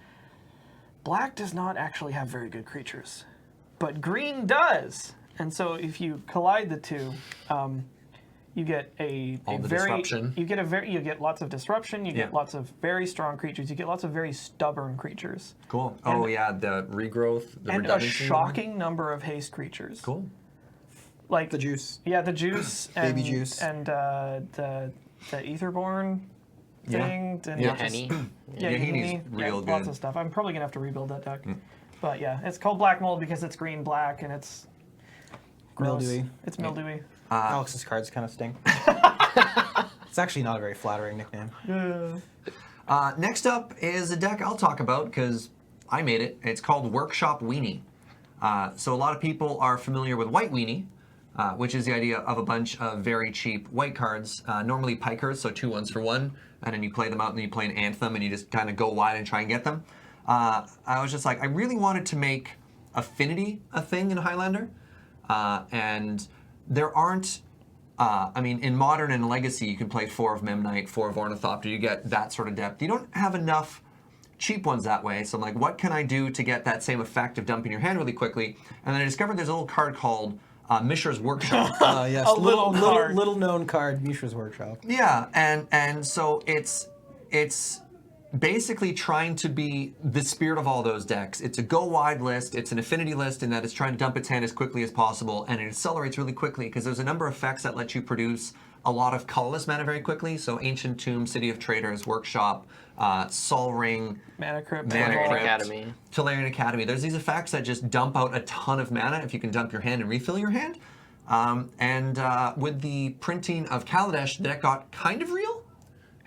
black does not actually have very good creatures, but green does. And so if you collide the two, you get All the disruption. you get lots of disruption. You get lots of very strong creatures. You get lots of very stubborn creatures. Cool. and- Oh yeah, the regrowth, the And a redundancy. shocking number of haste creatures. Cool. Like The juice. Yeah, the juice and Baby juice. and the Etherborn thing. And Yeah. just- Yahenni. Yeah, Yaheni's Yahenni, real Lots good. of stuff. I'm probably gonna have to rebuild that deck. But yeah, it's called Black Mold because it's green black and it's gross. Mildewy. It's mildewy. Alex's cards kind of stink. It's actually not a very flattering nickname. Next up is a deck I'll talk about because I made it. It's called Workshop Weenie. So a lot of people are familiar with White Weenie, which is the idea of a bunch of very cheap white cards, normally pikers, so 2 ones for 1, and then you play them out and then you play an Anthem and you just kind of go wide and try and get them. I was just like, I really wanted to make Affinity a thing in Highlander, and there aren't I mean, in Modern and Legacy, you can play 4 of Memnite, 4 of Ornithopter. You get that sort of depth. You don't have enough cheap ones that way. So I'm like, what can I do to get that same effect of dumping your hand really quickly? And then I discovered there's a little card called Mishra's Workshop. Yes, A little card. little known card, Mishra's Workshop. Yeah, and so it's basically trying to be the spirit of all those decks. It's a go wide list, it's an affinity list in that it's trying to dump its hand as quickly as possible, and it accelerates really quickly because there's a number of effects that let you produce a lot of colorless mana very quickly. So Ancient Tomb, City of Traders, Workshop, Sol Ring, Mana Crypt, Tolarian Academy. Tolarian Academy. There's these effects that just dump out a ton of mana if you can dump your hand and refill your hand. With the printing of Kaladesh, the deck got kind of real.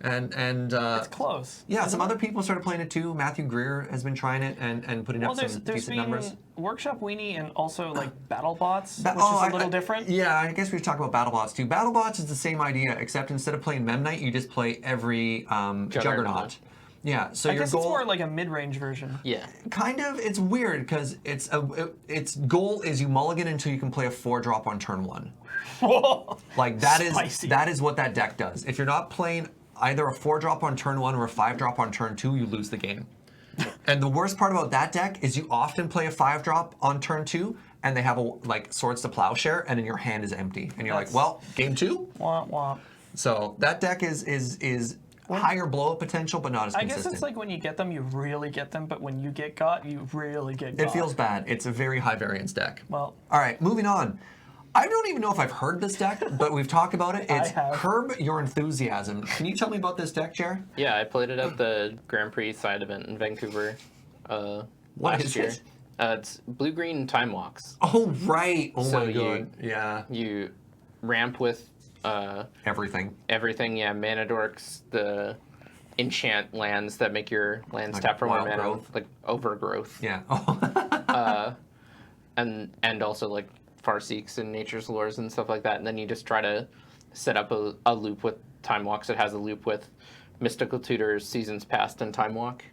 And It's close. yeah, some other people started playing it too. Matthew Greer has been trying it and putting up some decent numbers. Workshop Weenie and also like BattleBots, which is Oh, a little different. Yeah, I guess we should talk about BattleBots too. BattleBots is the same idea, except instead of playing Memnite, you just play every Juggernaut. Yeah, so I your guess goal it's more like a mid-range version. Yeah. kind of. It's weird because its goal is you mulligan until you can play a 4-drop on turn 1. Like Spicy. that is what that deck does. If you're not playing either a 4-drop on turn 1 or a 5-drop on turn 2, you lose the game. And the worst part about that deck is you often play a 5-drop on turn 2, and they have like Swords to Plowshare, and then your hand is empty, and you're like, well, game 2. Womp womp. So that deck is higher blow up potential, but not as I consistent. guess it's like when you get them, you really get them, but when you get got, you really get got. It feels bad. It's a very high variance deck. Well. All right, moving on. I don't even know if I've heard this deck, but we've talked about it. It's I have. Curb Your Enthusiasm. Can you tell me about this deck, Jer? Yeah, I played it at the Grand Prix side event in Vancouver What last is year. it? It's blue-green time walks. Oh, right. Oh, So my God. Yeah. You ramp with Everything. everything, yeah, mana dorks, the enchant lands that make your lands Like tap for 1 wild mana, growth? like overgrowth. Yeah. And also like Farseeks and Nature's Lures and stuff like that. And then you just try to set up a loop with Time Walks. It has a loop with Mystical Tutors, Seasons Past, and Time Walk.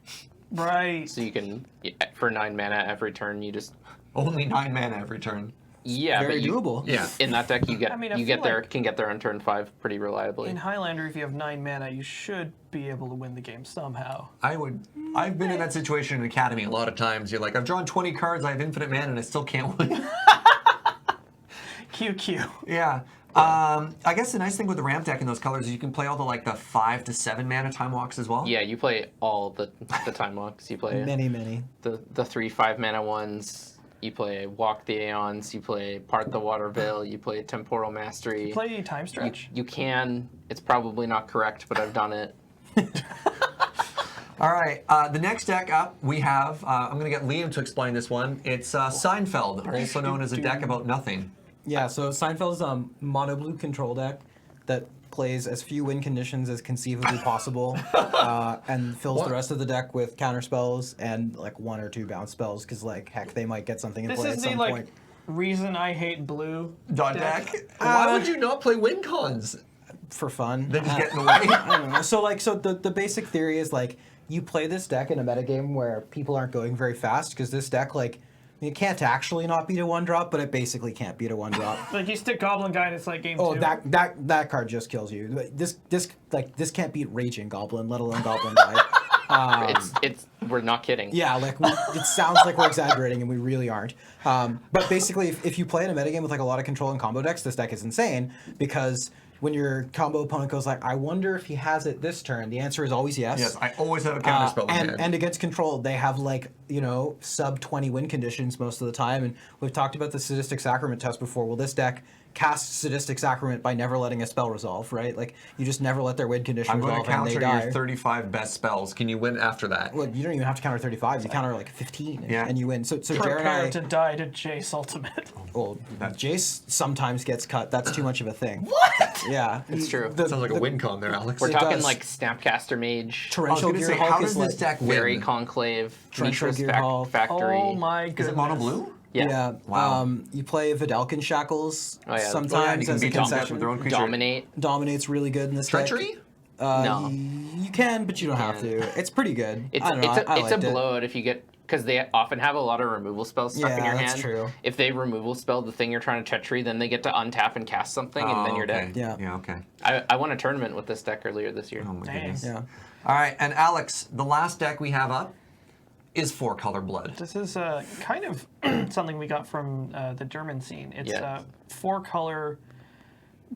Right. So you can, for 9 mana every turn, you just... Only 9 mana every turn. Yeah, Very but you, doable. Yeah. in that deck you get I mean, I you feel get there like- can get there on turn 5 pretty reliably. In Highlander, if you have 9 mana, you should be able to win the game somehow. I've been in that situation in Academy a lot of times. You're like, I've drawn 20 cards, I have infinite mana, and I still can't win. QQ. Yeah. I guess the nice thing with the ramp deck in those colors is you can play all the 5 to 7 mana Time Walks as well. Yeah, you play all the Time Walks. You play Many. the 3/5 mana ones. You play Walk the Aeons. You play Part the Water Veil. You play Temporal Mastery. Play Time Stretch. You can. It's probably not correct, but I've done it. All right. The next deck up we have, I'm going to get Liam to explain this one. It's Seinfeld, also known as a deck about nothing. Yeah, so Seinfeld's mono blue control deck that plays as few win conditions as conceivably possible, and fills the rest of the deck with counter spells and like 1 or 2 bounce spells because heck they might get something in This play is at the some like point. reason I hate blue Deck? Why would you not play win cons? For fun. They just get in the way. I don't know. So the basic theory is you play this deck in a metagame where people aren't going very fast because this deck it can't actually not beat a 1-drop, but it basically can't beat a 1-drop. Like you stick Goblin Guy and it's like game 2. Oh, that card just kills you. This can't beat Raging Goblin, let alone Goblin Guy. We're not kidding. Yeah, it sounds like we're exaggerating, and we really aren't. But basically, if you play in a metagame with a lot of control and combo decks, this deck is insane because when your combo opponent goes I wonder if he has it this turn, the answer is always yes. Yes, I always have a counter spell in hand. And against control, they have sub 20 win conditions most of the time. And we've talked about the Sadistic Sacrament test before. Well, this deck casts Sadistic Sacrament by never letting a spell resolve, right? You just never let their win condition I'm going resolve to and they counter die. your 35 best spells. Can you win after that? Well, you don't even have to counter 35. You counter 15 and you win. So Jared and Prepare I... to die to Jace Ultimate. Well, Jace sometimes gets cut. That's too much of a thing. What? Yeah. It's true. Sounds like a win con there, Alex. We're It talking does. Snapcaster Mage, Torrential gonna Gear say, Hulk how is does this deck win? Fairy Conclave, Torrential Mishra's Gear Hulk. Factory. Oh my goodness. Is it mono blue? Yeah. Wow. You play Vidalcan Shackles Oh, yeah. sometimes you can as a beat Dominate concession. with their own creature. Dominate. Dominate's really good in this Treachery? deck. No. You can, but you don't have can. to. It's pretty good. It's I don't know. I it's a liked it. blowout if you get, because they often have a lot of removal spells stuck in Yeah, your that's hand. true. If they removal spell the thing you're trying to treachery, then they get to untap and cast something, and then you're okay. dead. Yeah. Yeah, okay. I won a tournament with this deck earlier this year. Oh my Dang. goodness. Yeah. All right, and Alex, the last deck we have up is 4-color blood? This is kind of something we got from the German scene. It's 4-color,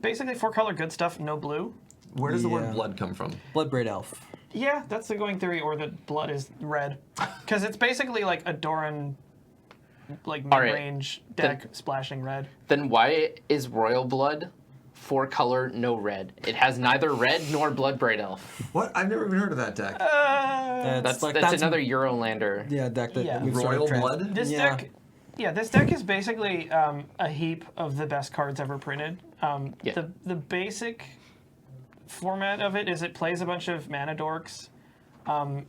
basically 4-color good stuff, no blue. Where does the word blood come from? Bloodbraid Elf. Yeah, that's the going theory, or that blood is red. Because it's basically like a Doran, like mid-range deck splashing red. Then why is Royal Blood 4-color, no red? It has neither red nor Bloodbraid Elf. What? I've never even heard of that deck. That's another Eurolander. Yeah, deck that we've Royal sort of Blood? This deck, this deck is basically a heap of the best cards ever printed. The basic format of it is it plays a bunch of mana dorks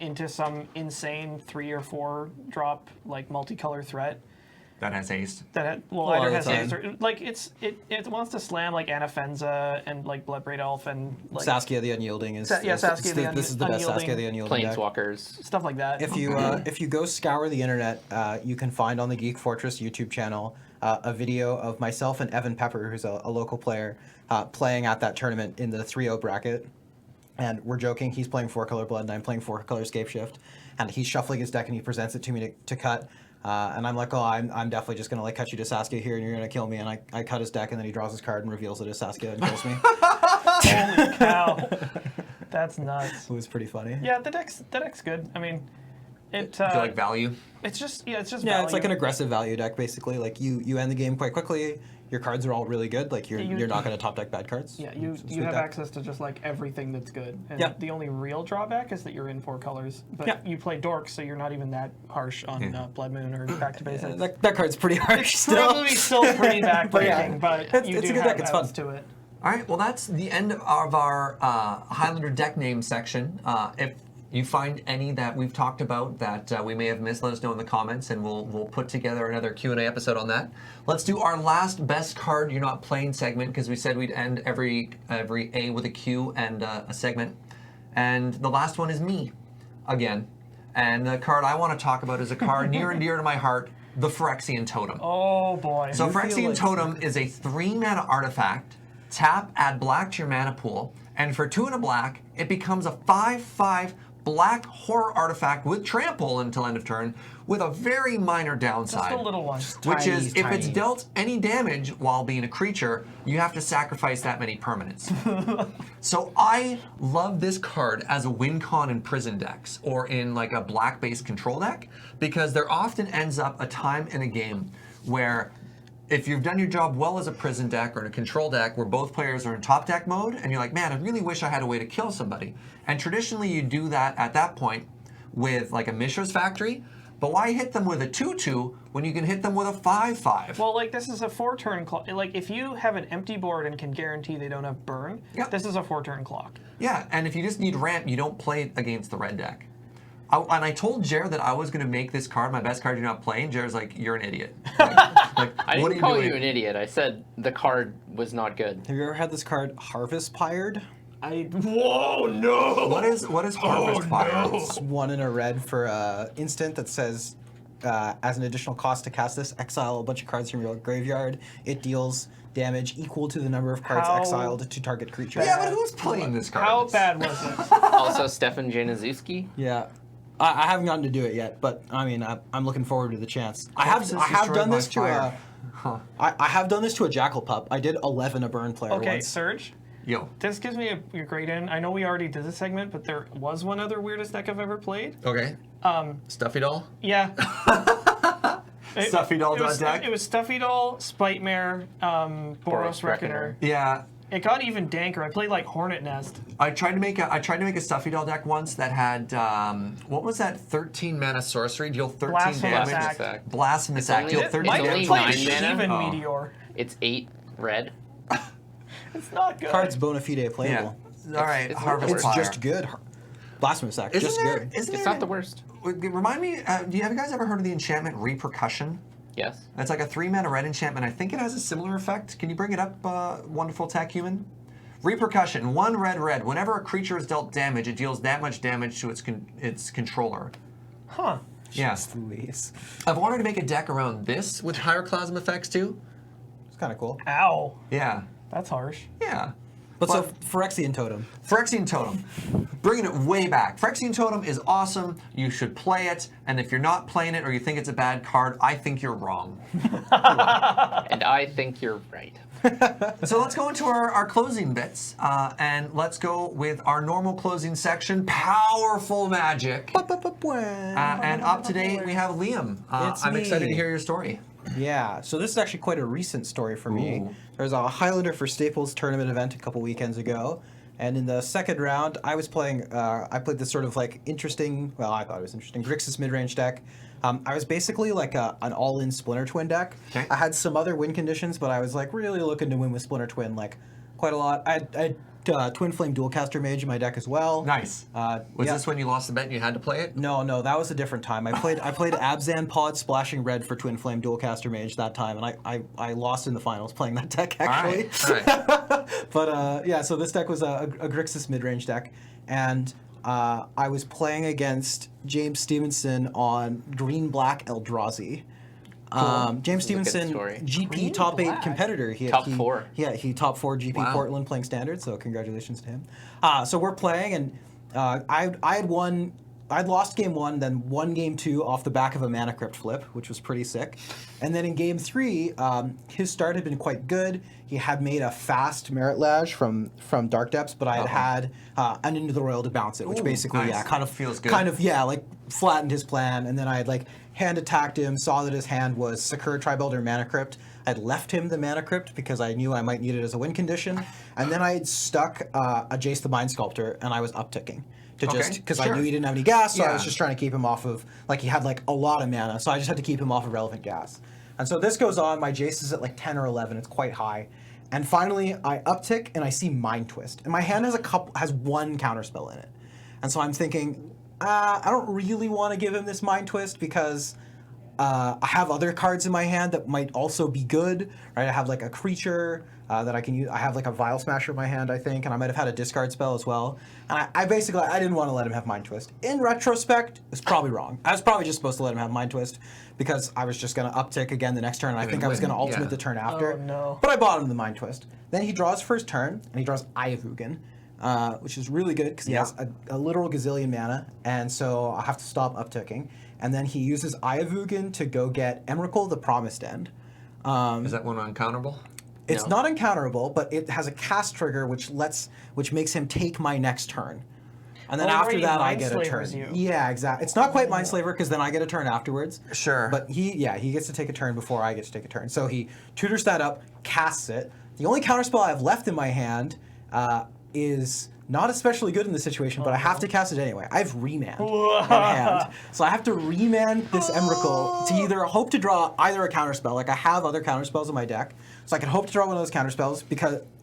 into some insane 3 or 4 drop like multicolor threat. That has haste. Either has haste or like it wants to slam like Anafenza and like Bloodbraid Elf and like Saskia the Unyielding is Saskia the this is the best Saskia the Unyielding deck. Planeswalkers. Stuff like that. If you go scour the internet, you can find on the Geek Fortress YouTube channel a video of myself and Evan Pepper, who's a local player, playing at that tournament in the 3-0 bracket. And we're joking, he's playing 4-color blood and I'm playing 4-color Scapeshift. And he's shuffling his deck and he presents it to me to cut. And I'm like, oh, I'm definitely just going to like cut you to Saskia here and you're going to kill me. And I cut his deck and then he draws his card and reveals it as Saskia and kills me. Holy cow. That's nuts. It was pretty funny. Yeah, the deck's good. I mean, Do you like value? It's just value. It's like an aggressive value deck basically. Like you end the game quite quickly. Your cards are all really good. Like you're not going to top deck bad cards. Yeah, you have access to just like everything that's good. And the only real drawback is that you're in 4 colors. But you play dorks, so you're not even that harsh on Blood Moon or Back to Basics. That card's pretty harsh. It's probably still pretty backbreaking, but you it's do a good have deck. It's outs fun. to it. All right, well, that's the end of our Highlander deck name section. If you find any that we've talked about that we may have missed, let us know in the comments, and we'll put together another Q&A episode on that. Let's do our last best card you're not playing segment, because we said we'd end every A with a Q and a segment. And the last one is me, again. And the card I want to talk about is a card near and dear to my heart, the Phyrexian Totem. Oh, boy. So Phyrexian Totem is a 3-mana artifact. Tap, add black to your mana pool, and for 2 and a black, it becomes a 5/5 black horror artifact with trample until end of turn, with a very minor downside. Just a little one. Which is, if it's dealt any damage while being a creature, you have to sacrifice that many permanents. So I love this card as a win con in prison decks, or in like a black-based control deck, because there often ends up a time in a game where if you've done your job well as a prison deck or in a control deck where both players are in top deck mode, and you're like, man, I really wish I had a way to kill somebody. And traditionally you do that at that point with like a Mishra's Factory, but why hit them with a 2/2 when you can hit them with a 5/5? Well, like this is a 4-turn clock. Like if you have an empty board and can guarantee they don't have burn, this is a 4-turn clock. Yeah, and if you just need ramp, you don't play it against the red deck. And I told Jared that I was going to make this card my best card you're not playing. Jared's like, you're an idiot. Like, I didn't call you an idiot. I said the card was not good. Have you ever had this card Harvest Pyred? Whoa, no! What is Harvest Fire? No. It's 1 in a red for instant that says, as an additional cost to cast this, exile a bunch of cards from your graveyard. It deals damage equal to the number of cards exiled to target creature. Yeah, but who's playing this card? How bad was it? Also, Stefan Januszewski. Yeah. I haven't gotten to do it yet, but I mean, I'm looking forward to the chance. I have done this to I have done this to a Jackal Pup. I did 11 a burn player once. Okay, Serge. Yo. This gives me a great in. I know we already did this segment, but there was one other weirdest deck I've ever played. Okay. Stuffy Doll? Yeah. Stuffy Doll deck? It was Stuffy Doll, Spite Mare, Boros Reckoner. Yeah. It got even danker. I played like Hornet Nest. I tried to make a Stuffy Doll deck once that had what was that? 13 mana sorcery, deal 13 damage. Blasphemous Act. Deal 13 damage. Even Meteor. It's 8 red. It's not good. Card's bona fide playable. Yeah. All right, Harvest It's Fire. just good. Blasphemous Act, just good. It's not the worst. Remind me, have you guys ever heard of the enchantment Repercussion? Yes. It's like a 3-mana red enchantment. I think it has a similar effect. Can you bring it up, Wonderful Tech Human? Repercussion, 1 red. Whenever a creature is dealt damage, it deals that much damage to its controller. Huh. Yes. Louise. I've wanted to make a deck around this with Pyroclasm effects too. It's kind of cool. Ow. Yeah. That's harsh. Yeah. But so Phyrexian Totem. Phyrexian Totem, bringing it way back. Phyrexian Totem is awesome. You should play it. And if you're not playing it or you think it's a bad card, I think you're wrong. And I think you're right. So let's go into our closing bits. And let's go with our normal closing section, Powerful Magic. And up to date, we have Liam. I'm excited to hear your story. Yeah, so this is actually quite a recent story for me. There was a Highlander for Staples tournament event a couple weekends ago, and in the second round, I was playing. I played this sort of like interesting. Well, I thought it was interesting. Grixis mid-range deck. I was basically like an all-in Splinter Twin deck. Okay. I had some other win conditions, but I was like really looking to win with Splinter Twin like quite a lot. I had Twin Flame Dualcaster Mage in my deck as well. Nice. Was this when you lost the bet and you had to play it? No, that was a different time. I played Abzan Pod Splashing Red for Twin Flame Dualcaster Mage that time, and I lost in the finals playing that deck actually. All right. But yeah, so this deck was a Grixis mid-range deck, and I was playing against James Stevenson on Green-Black Eldrazi. James Stevenson, GP top 8 competitor. Top 4. Yeah, he top 4 GP Portland playing standard. So congratulations to him. So we're playing, and I'd lost game 1, then won game 2 off the back of a Mana Crypt flip, which was pretty sick. And then in game 3, his start had been quite good. He had made a fast Merit Lage from Dark Depths, but I had an Into the Royal to bounce it, which basically kind of feels good. Kind of like flattened his plan. And then I had like hand attacked him, saw that his hand was Sakura Tribuilder Mana Crypt. I'd left him the Mana Crypt because I knew I might need it as a win condition. And then I had stuck a Jace the Mind Sculptor, and I was upticking. Because I knew he didn't have any gas, so I was just trying to keep him off of, like, he had like a lot of mana, so I just had to keep him off of relevant gas. And so this goes on, my Jace is at like 10 or 11, it's quite high. And finally, I uptick and I see Mind Twist. And my hand has one counterspell in it. And so I'm thinking, I don't really want to give him this Mind Twist because I have other cards in my hand that might also be good, right? I have like a creature that I can use. I have like a Vile Smasher in my hand, I think, and I might have had a discard spell as well. And I basically didn't want to let him have Mind Twist. In retrospect, it's probably wrong. I was probably just supposed to let him have Mind Twist because I was just going to uptick again the next turn, and I think I was going to ultimate the turn after. Oh, no. But I bought him the Mind Twist. Then he draws first turn, and he draws Eye of Ugin, which is really good because he has a literal gazillion mana, and so I have to stop upticking. And then he uses Eye of Ugin to go get Emrakul the Promised End. Is that one uncounterable? It's not uncounterable, but it has a cast trigger which makes him take my next turn. And then after that, I get a turn. Yeah, exactly. It's not quite Mindslaver because then I get a turn afterwards. Sure. But he gets to take a turn before I get to take a turn. So he tutors that up, casts it. The only counterspell I have left in my hand is not especially good in this situation, but I have to cast it anyway. I have Remand in hand. So I have to Remand this Emrakul to either hope to draw either a counterspell, like I have other counterspells in my deck, so I can hope to draw one of those counterspells,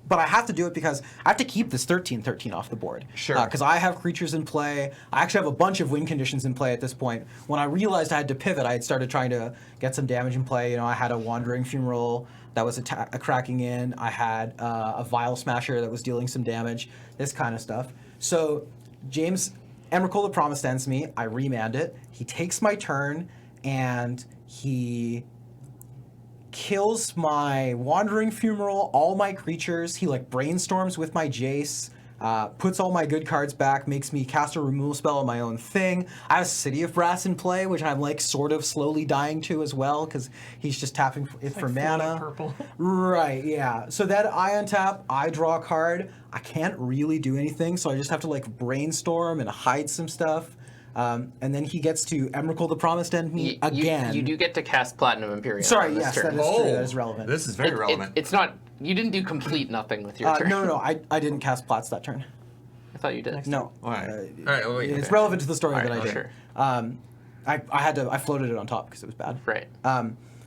but I have to do it because I have to keep this 13/13 off the board. Sure. Because I have creatures in play. I actually have a bunch of win conditions in play at this point. When I realized I had to pivot, I had started trying to get some damage in play. You know, I had a Wandering Funeral that was cracking in. I had a Vile Smasher that was dealing some damage, this kind of stuff. So James, Emrakul the Promised ends me. I remand it. He takes my turn, and he kills my Wandering Funeral, all my creatures. He like brainstorms with my Jace, puts all my good cards back, makes me cast a removal spell on my own thing. I have City of Brass in play, which I'm like sort of slowly dying to as well because he's just tapping it for mana. Purple. Right, yeah. So that I untap, I draw a card. I can't really do anything, so I just have to like brainstorm and hide some stuff. And then he gets to Emrakul the Promised End me again. You do get to cast Platinum Imperium. Sorry, on this yes, turn. that is true. That is relevant. This is very relevant. It's not. You didn't do complete nothing with your turn. No. I didn't cast Plats that turn. I thought you did. No. All right. All right. Wait, it's relevant to the story that I did. Sure. I floated it on top because it was bad. Right.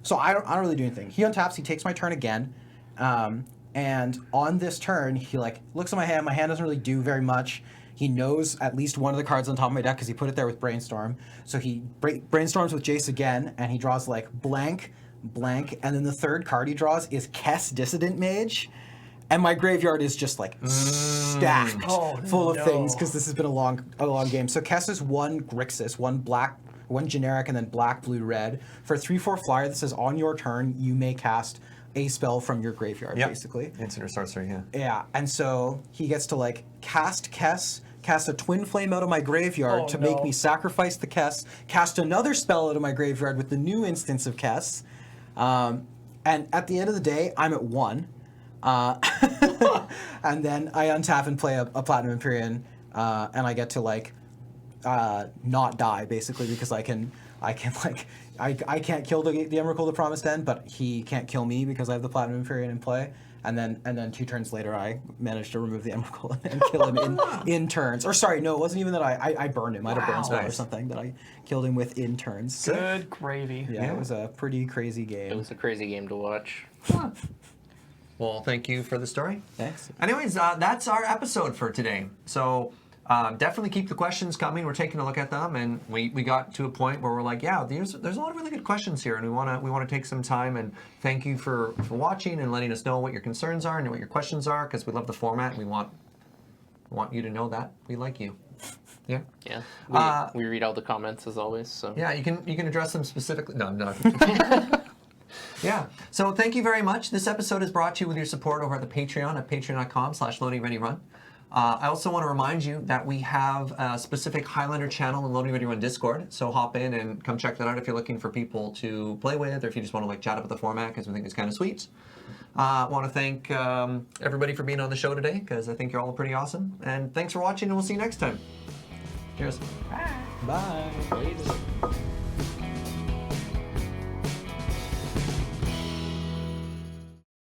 So I don't really do anything. He untaps. He takes my turn again, and on this turn he like looks at my hand. My hand doesn't really do very much. He knows at least one of the cards on top of my deck because he put it there with Brainstorm. So he brainstorms with Jace again, and he draws like blank, and then the third card he draws is Kess Dissident Mage. And my graveyard is just like stacked full of things because this has been a long game. So Kess is one Grixis, one black, one generic, and then black, blue, red. For a 3/4 flyer that says on your turn, you may cast a spell from your graveyard, basically. Instant or sorcery, yeah. Yeah, and so he gets to like cast Kess, cast a Twin Flame out of my graveyard to make me sacrifice the Kess, cast another spell out of my graveyard with the new instance of Kess, and at the end of the day, I'm at 1. And then I untap and play a Platinum Empyrean, and I get to like not die basically because I can't kill the Emrakul, the Promised End, but he can't kill me because I have the Platinum Empyrean in play. And then 2 turns later, I managed to remove the Emrakul and kill him in turns. Or sorry, no, it wasn't even that I burned him. I had a burn spell or something that I killed him with in turns. Good gravy. Yeah, it was a pretty crazy game. It was a crazy game to watch. Well, thank you for the story. Thanks. Anyways, that's our episode for today. So definitely keep the questions coming. We're taking a look at them, and we got to a point where we're like, yeah, there's a lot of really good questions here, and we want to take some time and thank you for watching and letting us know what your concerns are and what your questions are, because we love the format and we want you to know that we like you. Yeah. Yeah. We read all the comments as always. So yeah, you can address them specifically. No, no. Yeah. So thank you very much. This episode is brought to you with your support over at the Patreon at patreon.com/LoadingReadyRun. I also want to remind you that we have a specific Highlander channel in Loading Ready Run Discord, so hop in and come check that out if you're looking for people to play with, or if you just want to like chat about the format, because we think it's kind of sweet. I want to thank everybody for being on the show today, because I think you're all pretty awesome. And thanks for watching, and we'll see you next time. Cheers. Bye. Later.